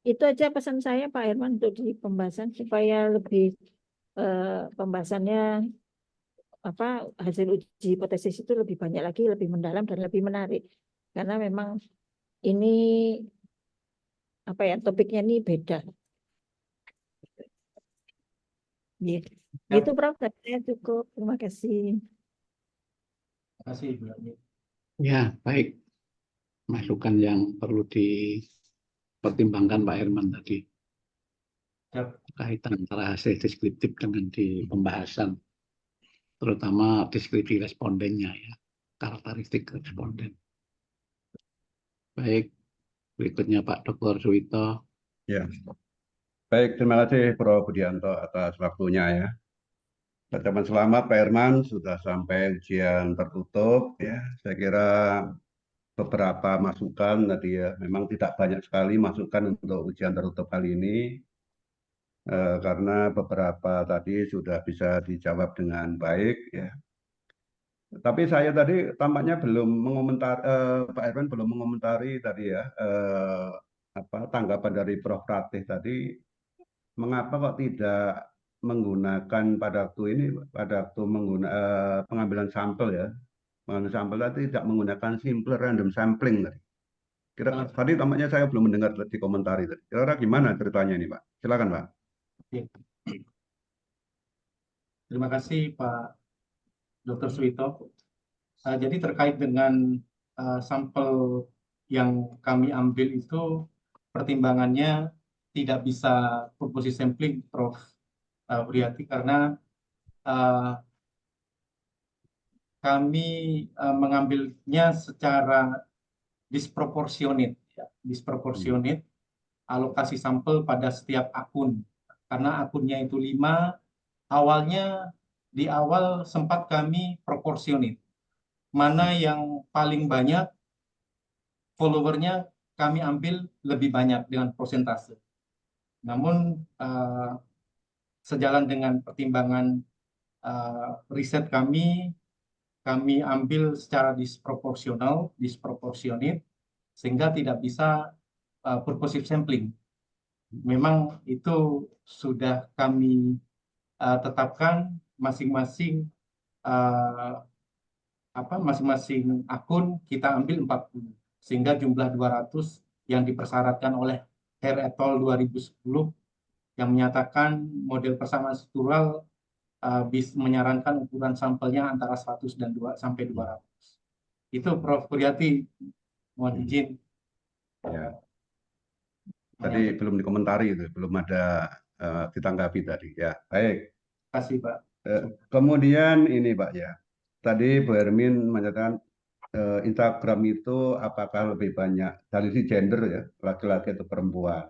Itu aja pesan saya Pak Herman untuk di pembahasan supaya lebih pembahasannya hasil uji hipotesis itu lebih banyak lagi, lebih mendalam dan lebih menarik. Karena memang ini topiknya ini beda. Gitu Prof, saya cukup. Terima kasih. Terima kasih Bu Hermin. Ya, baik. Masukan yang perlu dipertimbangkan Pak Herman tadi. Kaitan antara hasil deskriptif dengan di pembahasan. Terutama deskripsi respondennya ya. Karakteristik responden. Baik. Berikutnya Pak Dr. Suwito. Ya. Baik, terima kasih Prof. Budianto atas waktunya ya. Ucapan selamat Pak Herman, sudah sampai ujian tertutup ya. Saya kira beberapa masukan tadi ya, memang tidak banyak sekali masukan untuk ujian tertutup kali ini. Karena beberapa tadi sudah bisa dijawab dengan baik ya. Tapi saya tadi tampaknya belum mengomentari, Pak Herman belum mengomentari tadi ya, tanggapan dari Prof. Ratih tadi. Mengapa kok tidak menggunakan pada waktu pengambilan sampel ya, pengambilan sampel tadi tidak menggunakan simple random sampling tadi. Tadi tampaknya saya belum mendengar di komentar itu. Kira-kira gimana ceritanya ini, Pak? Silakan, Pak. Oke. Terima kasih Pak Dr. Suwito. Jadi terkait dengan sampel yang kami ambil itu pertimbangannya tidak bisa purpose sampling, Prof. Wrighty, karena kami mengambilnya secara disproportionate, ya, disproportionate alokasi sampel pada setiap akun. Karena akunnya itu 5, awalnya di awal sempat kami proportionate. Mana yang paling banyak followernya kami ambil lebih banyak dengan persentase. Namun sejalan dengan pertimbangan riset kami ambil secara disproportionate, sehingga tidak bisa purposive sampling. Memang itu sudah kami tetapkan masing-masing masing-masing akun kita ambil 40, sehingga jumlah 200 yang dipersyaratkan oleh Herr et al. 2010 yang menyatakan model persamaan struktural menyarankan ukuran sampelnya antara 100 dan 2 sampai 200. Itu Prof. Wrighty, mohon izin. Ya. Tadi belum dikomentari itu, belum ada ditanggapi tadi. Ya, baik. Terima kasih, Pak. Kemudian ini, Pak, ya. Tadi Bu Hermin menyatakan Instagram itu apakah lebih banyak dari si gender ya, laki-laki atau perempuan.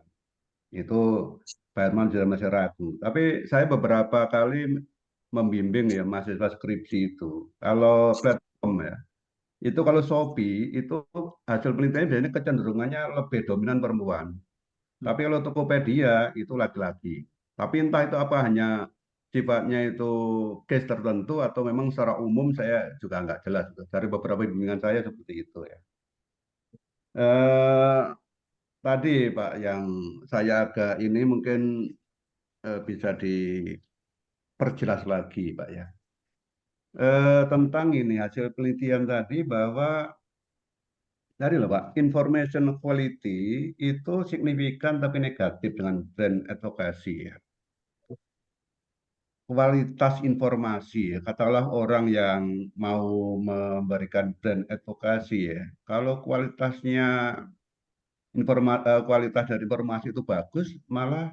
Itu Pak Herman sudah masih ragu. Tapi saya beberapa kali membimbing ya mahasiswa skripsi itu. Kalau platform ya, itu kalau Shopee itu hasil penelitiannya biasanya kecenderungannya lebih dominan perempuan. Tapi kalau Tokopedia itu laki-laki. Tapi entah itu apa, hanya sifatnya itu case tertentu atau memang secara umum, saya juga nggak jelas. Dari beberapa bimbingan saya seperti itu ya. Tadi Pak yang saya agak ini mungkin bisa diperjelas lagi Pak ya. Tentang ini hasil penelitian tadi bahwa tadi loh Pak, information quality itu signifikan tapi negatif dengan brand advocacy ya. Kualitas informasi, ya, katakanlah orang yang mau memberikan brand advokasi ya, kalau kualitasnya kualitas dari informasi itu bagus, malah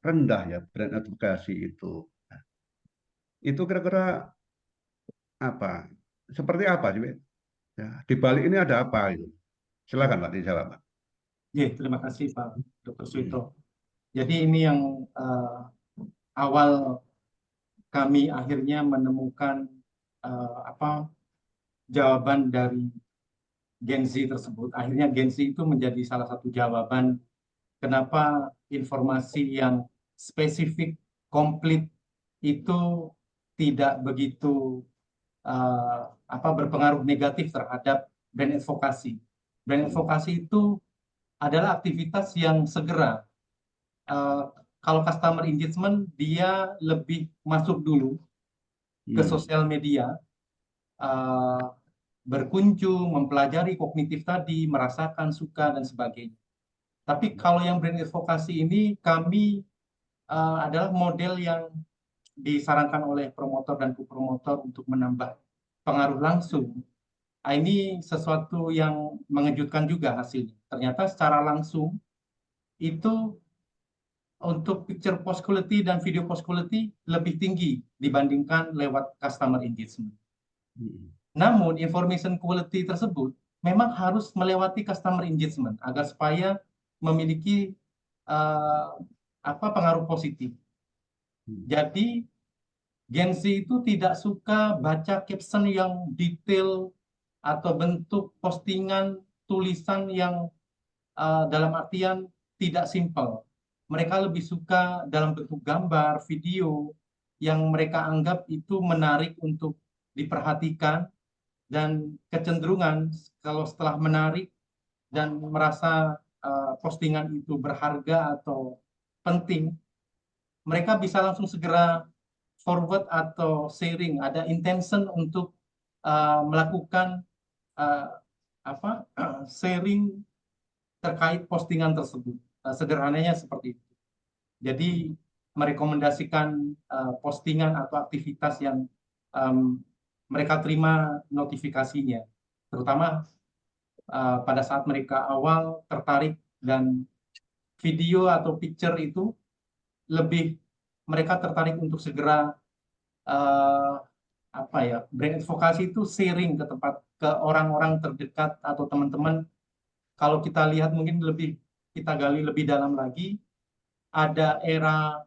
rendah ya brand advokasi itu. Itu kira-kira apa? Seperti apa sih? Ya, di balik ini ada apa itu? Silakan Pak dijawab Pak. Ya, terima kasih Pak Dr. Suwito. Jadi ini yang awal kami akhirnya menemukan jawaban dari Gen Z tersebut. Akhirnya Gen Z itu menjadi salah satu jawaban kenapa informasi yang spesifik, komplit itu tidak begitu berpengaruh negatif terhadap brand advokasi. Brand advokasi itu adalah aktivitas yang segera. Kalau customer engagement, dia lebih masuk dulu ke sosial media, berkunjung, mempelajari kognitif tadi, merasakan suka dan sebagainya. Tapi kalau yang brand advokasi ini kami adalah model yang disarankan oleh promotor dan co-promotor untuk menambah pengaruh langsung. Ini sesuatu yang mengejutkan juga hasilnya. Ternyata secara langsung itu untuk picture post quality dan video post quality lebih tinggi dibandingkan lewat customer engagement. Namun information quality tersebut memang harus melewati customer engagement agar supaya memiliki pengaruh positif. Jadi Gen Z itu tidak suka baca caption yang detail atau bentuk postingan tulisan yang dalam artian tidak simpel. Mereka lebih suka dalam bentuk gambar, video yang mereka anggap itu menarik untuk diperhatikan, dan kecenderungan kalau setelah menarik dan merasa postingan itu berharga atau penting, mereka bisa langsung segera forward atau sharing, ada intention untuk melakukan sharing terkait postingan tersebut. Sederhananya seperti itu. Jadi merekomendasikan postingan atau aktivitas yang mereka terima notifikasinya, terutama pada saat mereka awal tertarik dan video atau picture itu lebih mereka tertarik untuk segera brand advokasi itu sharing ke orang-orang terdekat atau teman-teman. Kalau kita lihat mungkin kita gali lebih dalam lagi, ada era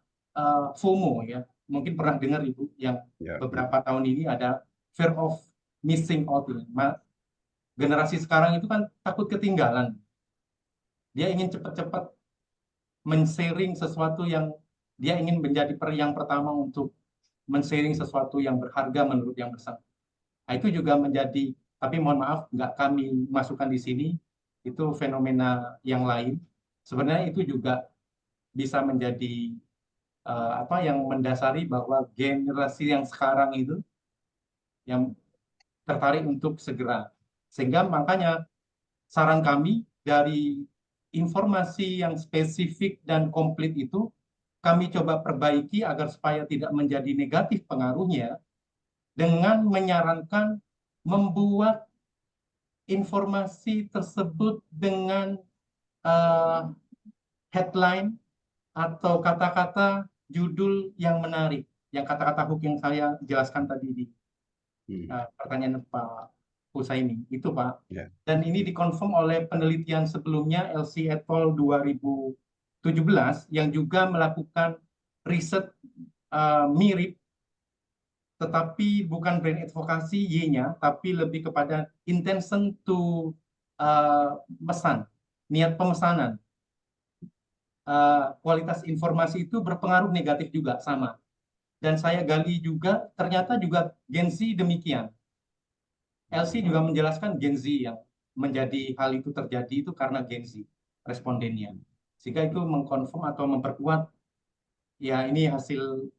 FOMO ya, mungkin pernah dengar Ibu yang beberapa tahun ini ada fear of missing out. Generasi sekarang itu kan takut ketinggalan, dia ingin cepat-cepat men-sharing sesuatu yang dia ingin menjadi yang pertama untuk men-sharing sesuatu yang berharga menurut yang bersangkutan. Nah, itu juga menjadi, tapi mohon maaf nggak kami masukkan di sini, itu fenomena yang lain. Sebenarnya itu juga bisa menjadi yang mendasari bahwa generasi yang sekarang itu yang tertarik untuk segera. Sehingga makanya saran kami dari informasi yang spesifik dan komplit itu kami coba perbaiki agar supaya tidak menjadi negatif pengaruhnya dengan menyarankan membuat informasi tersebut dengan headline atau kata-kata judul yang menarik, yang kata-kata hook yang saya jelaskan tadi di pertanyaan Pak Husaini itu Pak. Dan ini dikonfirm oleh penelitian sebelumnya LC et al 2017 yang juga melakukan riset mirip, tetapi bukan brand advokasi Y-nya, tapi lebih kepada intention to pesan, niat pemesanan. Kualitas informasi itu berpengaruh negatif juga sama. Dan saya gali juga, ternyata juga Gen Z demikian. LC juga menjelaskan Gen Z yang menjadi hal itu terjadi itu karena Gen Z respondennya. Sehingga itu mengkonfirm atau memperkuat, ya ini hasil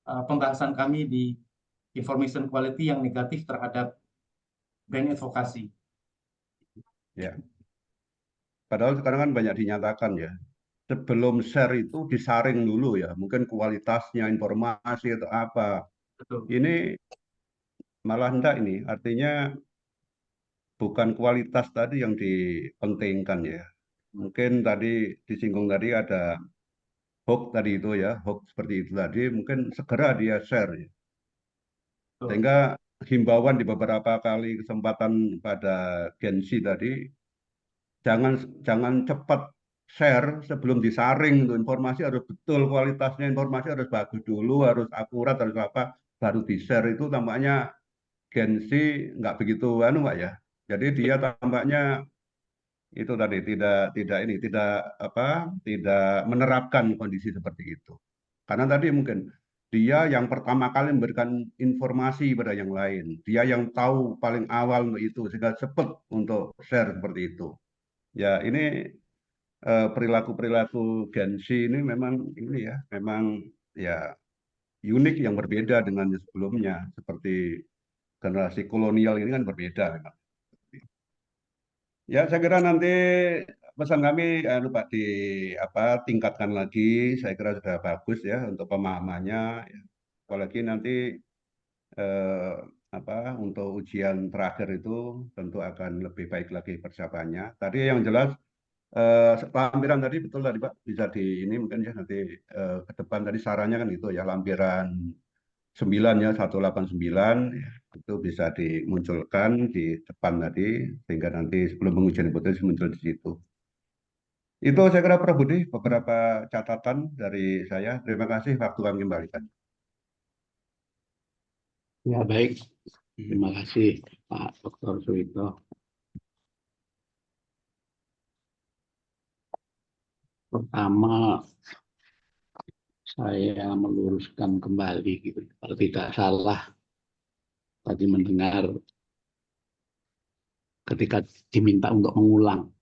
pembahasan kami di information quality yang negatif terhadap brand advokasi. Ya. Padahal sekarang kan banyak dinyatakan ya, sebelum share itu disaring dulu ya, mungkin kualitasnya informasi atau apa. Betul. Ini malah enggak, ini artinya bukan kualitas tadi yang dipentingkan ya. Mungkin tadi disinggung tadi ada hoax tadi itu ya, hoax seperti itu tadi, mungkin segera dia share ya. Sehingga himbauan di beberapa kali kesempatan pada Gen Z tadi, jangan cepat share sebelum disaring. Tuh informasi harus betul, kualitasnya informasi harus bagus dulu, harus akurat, harus apa, baru di-share. Itu tampaknya Gen Z nggak begitu Pak ya. Jadi dia tampaknya itu tadi tidak menerapkan kondisi seperti itu. Karena tadi mungkin dia yang pertama kali memberikan informasi pada yang lain, dia yang tahu paling awal untuk itu, sehingga cepat untuk share seperti itu. Ya ini perilaku Gen Z ini memang ya unik, yang berbeda dengan sebelumnya. Seperti generasi kolonial ini kan berbeda dengan. Ya saya kira nanti pesan kami lupa tingkatkan lagi. Saya kira sudah bagus ya untuk pemahamannya. Apalagi nanti untuk ujian terakhir itu tentu akan lebih baik lagi persiapannya. Tadi yang jelas lampiran tadi betul tadi Pak, bisa di ini mungkin ya nanti ke depan tadi sarannya kan itu ya, lampiran 9 ya, 189 ya, itu bisa dimunculkan di depan tadi, sehingga nanti sebelum pengujian hipotesis muncul di situ. Itu saya kira Prof. Budi beberapa catatan dari saya. Terima kasih, waktu kami kembalikan. Ya baik, terima kasih Pak Dr. Suwito. Pertama, saya meluruskan kembali gitu. Kalau tidak salah, tadi mendengar ketika diminta untuk mengulang,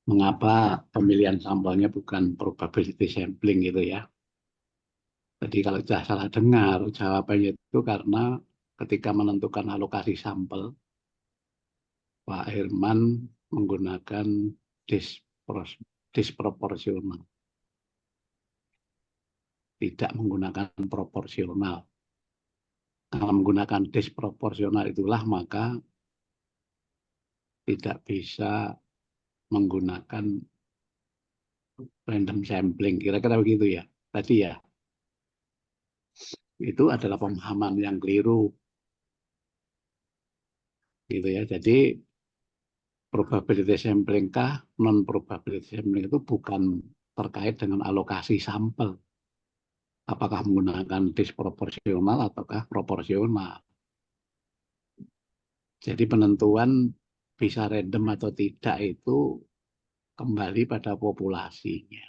mengapa pemilihan sampelnya bukan probability sampling gitu ya. Jadi kalau tidak salah dengar, jawabannya itu karena ketika menentukan alokasi sampel, Pak Herman menggunakan disproporsional, tidak menggunakan proporsional. Kalau menggunakan disproporsional itulah maka tidak bisa menggunakan random sampling. Kira-kira begitu ya. Tadi ya. Itu adalah pemahaman yang keliru. Gitu ya. Jadi probability sampling kah, non probability sampling itu bukan terkait dengan alokasi sampel. Apakah menggunakan disproporsional ataukah proporsional. Jadi penentuan bisa random atau tidak itu kembali pada populasinya.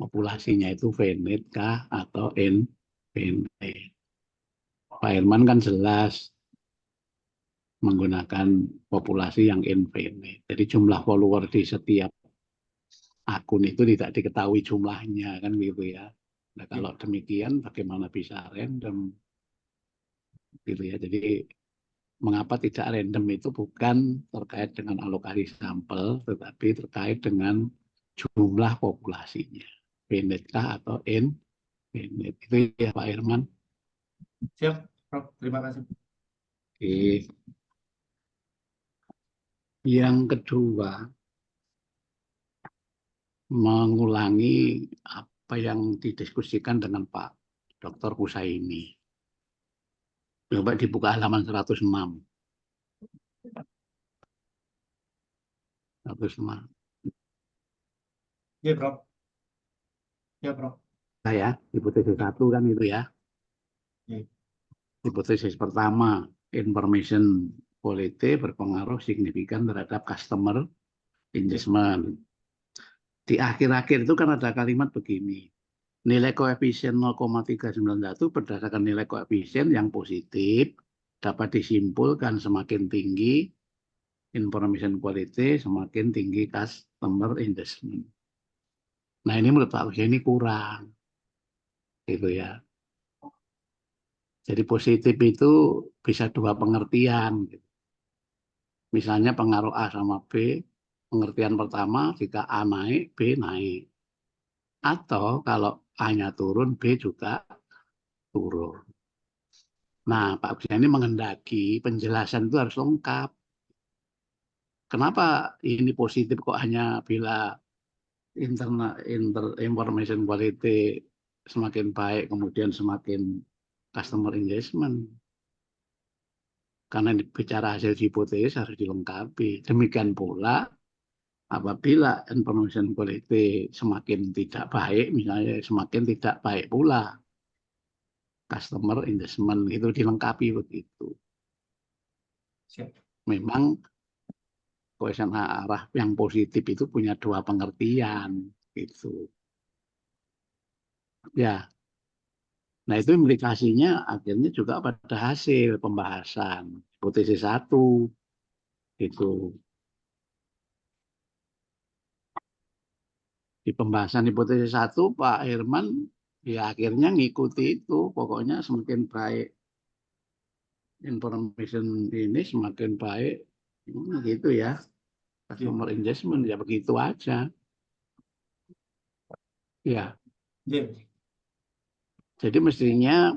Populasinya itu finite kah atau infinite. Pak Herman kan jelas menggunakan populasi yang infinite. Jadi jumlah follower di setiap akun itu tidak diketahui jumlahnya kan gitu ya. Nah, kalau demikian bagaimana bisa random gitu ya. Jadi mengapa tidak random itu bukan terkait dengan alokasi sampel, tetapi terkait dengan jumlah populasinya. Finite kah atau infinite. Itu ya Pak Herman. Siap, Prof. Terima kasih. Oke. Yang kedua, mengulangi apa yang didiskusikan dengan Pak Dr. Kusaini. Coba dibuka halaman 106. 106. Ya, Prof. Ya, Prof. Ya, hipotesis satu kan itu ya. Ya. Hipotesis pertama, information quality berpengaruh signifikan terhadap customer engagement. Di akhir-akhir itu kan ada kalimat begini. Nilai koefisien 0,391 berdasarkan nilai koefisien yang positif dapat disimpulkan semakin tinggi information quality, semakin tinggi customer engagement. Nah ini menurut Pak Usia ini kurang. Gitu ya. Jadi positif itu bisa dua pengertian. Misalnya pengaruh A sama B, pengertian pertama jika A naik, B naik. Atau kalau A-nya turun, B juga turun. Nah, Pak Usia ini menghendaki penjelasan itu harus lengkap. Kenapa ini positif kok hanya bila information quality semakin baik, kemudian semakin customer engagement. Karena bicara hasil hipotesis harus dilengkapi. Demikian pula apabila information quality semakin tidak baik, misalnya semakin tidak baik pula customer engagement, itu dilengkapi begitu. Siap. Memang koefisien arah yang positif itu punya dua pengertian gitu. Ya. Nah, itu implikasinya akhirnya juga pada hasil pembahasan hipotesis satu itu. Di pembahasan hipotesis satu Pak Herman ya akhirnya ngikuti itu, pokoknya semakin baik information ini semakin baik gitu ya. Customer engagement ya begitu aja. Ya. Jadi mestinya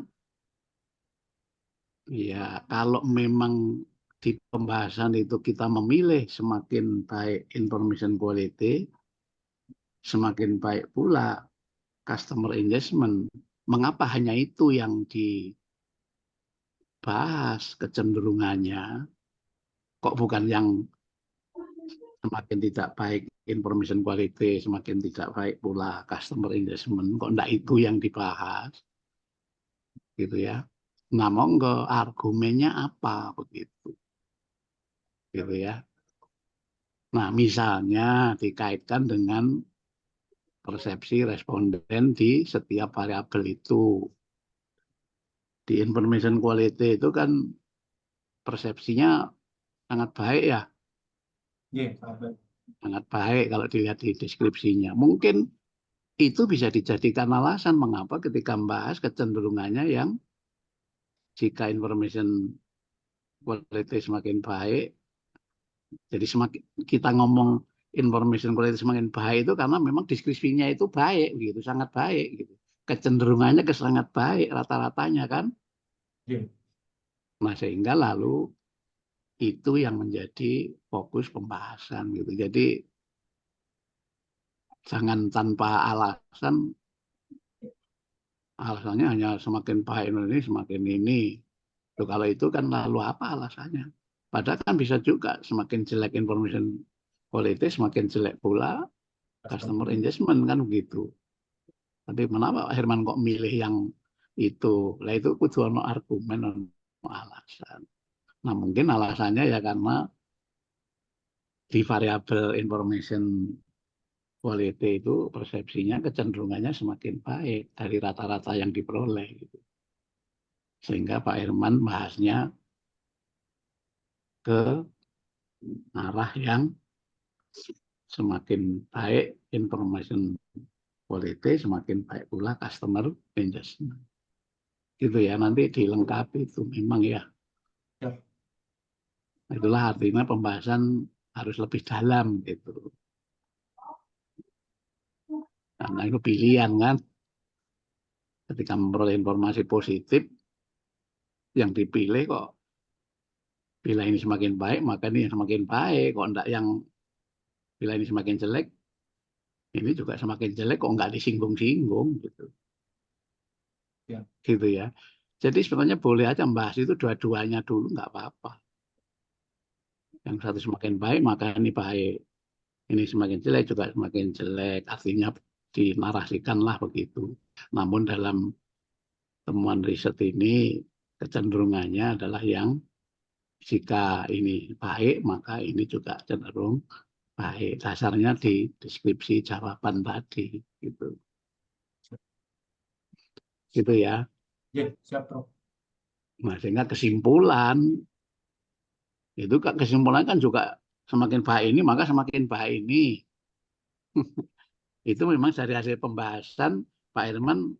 ya kalau memang di pembahasan itu kita memilih semakin baik information quality, semakin baik pula customer engagement. Mengapa hanya itu yang dibahas kecenderungannya? Kok bukan yang semakin tidak baik information quality, semakin tidak baik pula customer engagement? Kok enggak itu yang dibahas? Gitu ya. Nah, monggo argumennya apa begitu. Gitu ya. Nah, misalnya dikaitkan dengan persepsi responden di setiap variabel itu. Di information quality itu kan persepsinya sangat baik ya. Sangat baik kalau dilihat di deskripsinya. Mungkin itu bisa dijadikan alasan mengapa ketika membahas kecenderungannya yang jika information quality semakin baik, Jadi semakin kita ngomong information quality semakin baik itu karena memang deskripsinya itu baik, gitu, sangat baik, gitu. Kecenderungannya ke sangat baik rata-ratanya kan. Iya. Nah sehingga lalu itu yang menjadi fokus pembahasan gitu. Jadi jangan tanpa alasan, alasannya hanya semakin baik ini, semakin ini. Tuh, kalau itu kan lalu apa alasannya? Padahal kan bisa juga semakin jelek information quality, semakin jelek pula customer engagement kan begitu. Tapi kenapa Pak Herman kok milih yang itu? Lah itu kudu ono argumen, ono alasan. Nah mungkin alasannya ya karena di variabel information quality itu persepsinya kecenderungannya semakin baik dari rata-rata yang diperoleh. Gitu. Sehingga Pak Herman bahasnya ke arah yang semakin baik information quality, semakin baik pula customer engagement. Gitu ya, nanti dilengkapi itu memang ya. Ya. Itulah artinya pembahasan harus lebih dalam gitu. Karena itu pilihan kan. Ketika memperoleh informasi positif, yang dipilih kok bila ini semakin baik, maka ini yang semakin baik. Kok enggak yang bila ini semakin jelek, ini juga semakin jelek kok enggak disinggung-singgung gitu. Ya. Gitu ya. Jadi sebenarnya boleh aja membahas itu dua-duanya dulu, nggak apa-apa. Yang satu semakin baik, maka ini baik. Ini semakin jelek juga semakin jelek. Artinya dinarasikanlah begitu. Namun dalam temuan riset ini kecenderungannya adalah yang jika ini baik, maka ini juga cenderung baik. Dasarnya di deskripsi jawaban tadi. Gitu, gitu ya. Ya, siap, Prof. Nah, sehingga kesimpulan, itu kesimpulan kan juga semakin baik ini, maka semakin baik ini. Itu memang dari hasil pembahasan Pak Herman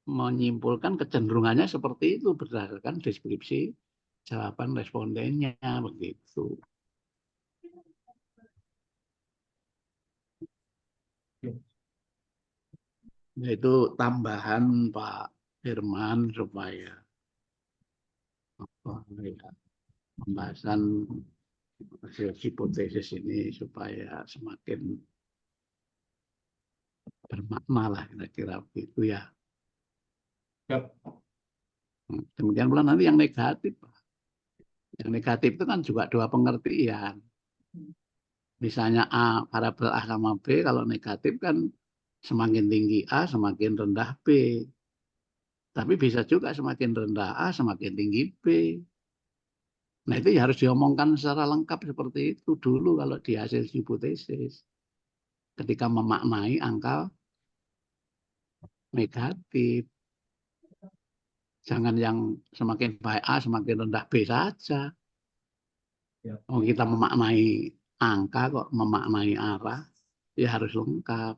menyimpulkan kecenderungannya seperti itu berdasarkan deskripsi jawaban respondennya begitu. Itu tambahan Pak Herman supaya pembahasan hasil hipotesis ini supaya semakin bermakna lah kira-kira begitu ya. Siap. Demikian pula nanti yang negatif. Yang negatif itu kan juga dua pengertian. Misalnya A, variabel A sama B, kalau negatif kan semakin tinggi A, semakin rendah B. Tapi bisa juga semakin rendah A, semakin tinggi B. Nah itu ya harus diomongkan secara lengkap seperti itu dulu kalau di hasil hipotesis. Ketika memaknai angka negatif. Jangan yang semakin baik A, semakin rendah B saja. Ya. Oh, kita memaknai angka kok, memaknai arah, ya harus lengkap.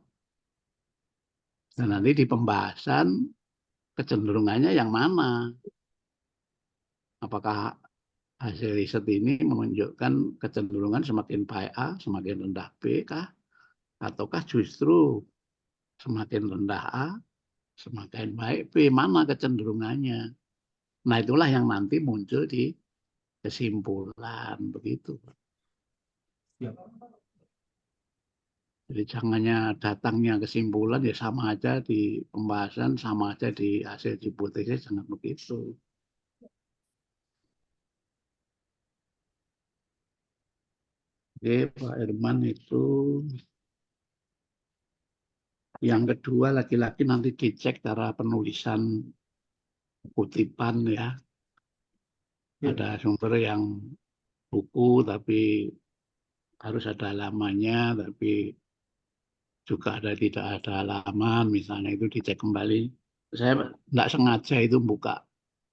Dan nanti di pembahasan kecenderungannya yang mana? Apakah hasil riset ini menunjukkan kecenderungan semakin baik A, semakin rendah B kah? Ataukah justru semakin rendah A, semakin baik B? Mana kecenderungannya? Nah itulah yang nanti muncul di kesimpulan begitu. Ya. Jadi jangannya datangnya kesimpulan ya sama aja di pembahasan, sama aja di hasil hipotesis, jangan begitu. Oke, Pak Herman itu. Yang kedua lagi-lagi nanti dicek cara penulisan kutipan ya. Ada sumber yang buku tapi harus ada halamannya, tapi juga ada tidak ada halaman, misalnya itu dicek kembali. Saya tidak sengaja itu buka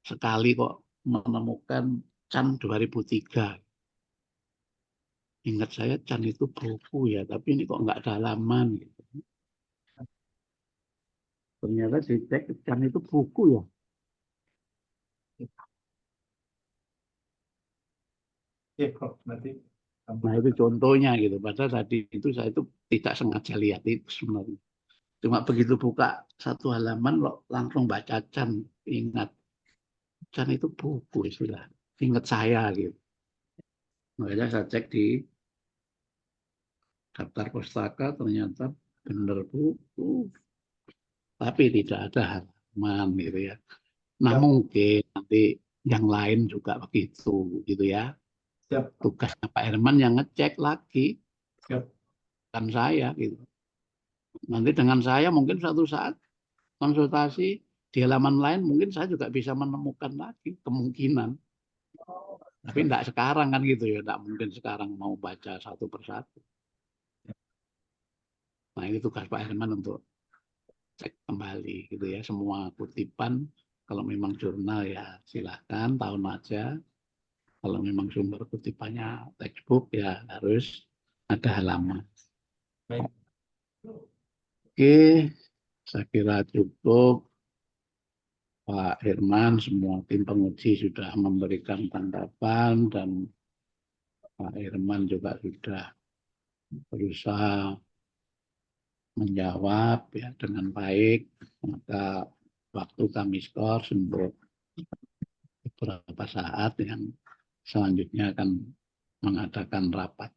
sekali kok menemukan Chan 2003. Ingat saya Chan itu buku ya, tapi ini kok nggak ada halaman. Gitu. Ternyata dicek Chan itu buku ya. Iya, Prof. Nanti Nah itu contohnya gitu. Padahal tadi itu saya itu tidak sengaja lihat itu sebenarnya. Cuma begitu buka satu halaman langsung baca Chan, ingat Chan itu buku istilah, ingat saya gitu. Makanya saya cek di daftar pustaka ternyata benar buku, tapi tidak ada halaman gitu ya. Nah Siap. mungkin nanti yang lain juga begitu gitu ya. Siap. Tugasnya Pak Herman yang ngecek lagi, Siap. kan saya gitu. Nanti dengan saya mungkin suatu saat konsultasi di halaman lain mungkin saya juga bisa menemukan lagi kemungkinan. Tapi tidak sekarang kan gitu ya, tidak mungkin sekarang mau baca satu persatu. Nah ini tugas Pak Herman untuk cek kembali gitu ya, semua kutipan. Kalau memang jurnal ya silahkan tahun aja. Kalau memang sumber kutipannya textbook ya harus ada halaman. Baik. Oke, saya kira cukup. Pak Herman, semua tim penguji sudah memberikan tanggapan dan Pak Herman juga sudah berusaha menjawab ya dengan baik. Maka waktu kami skor untuk beberapa saat yang selanjutnya akan mengadakan rapat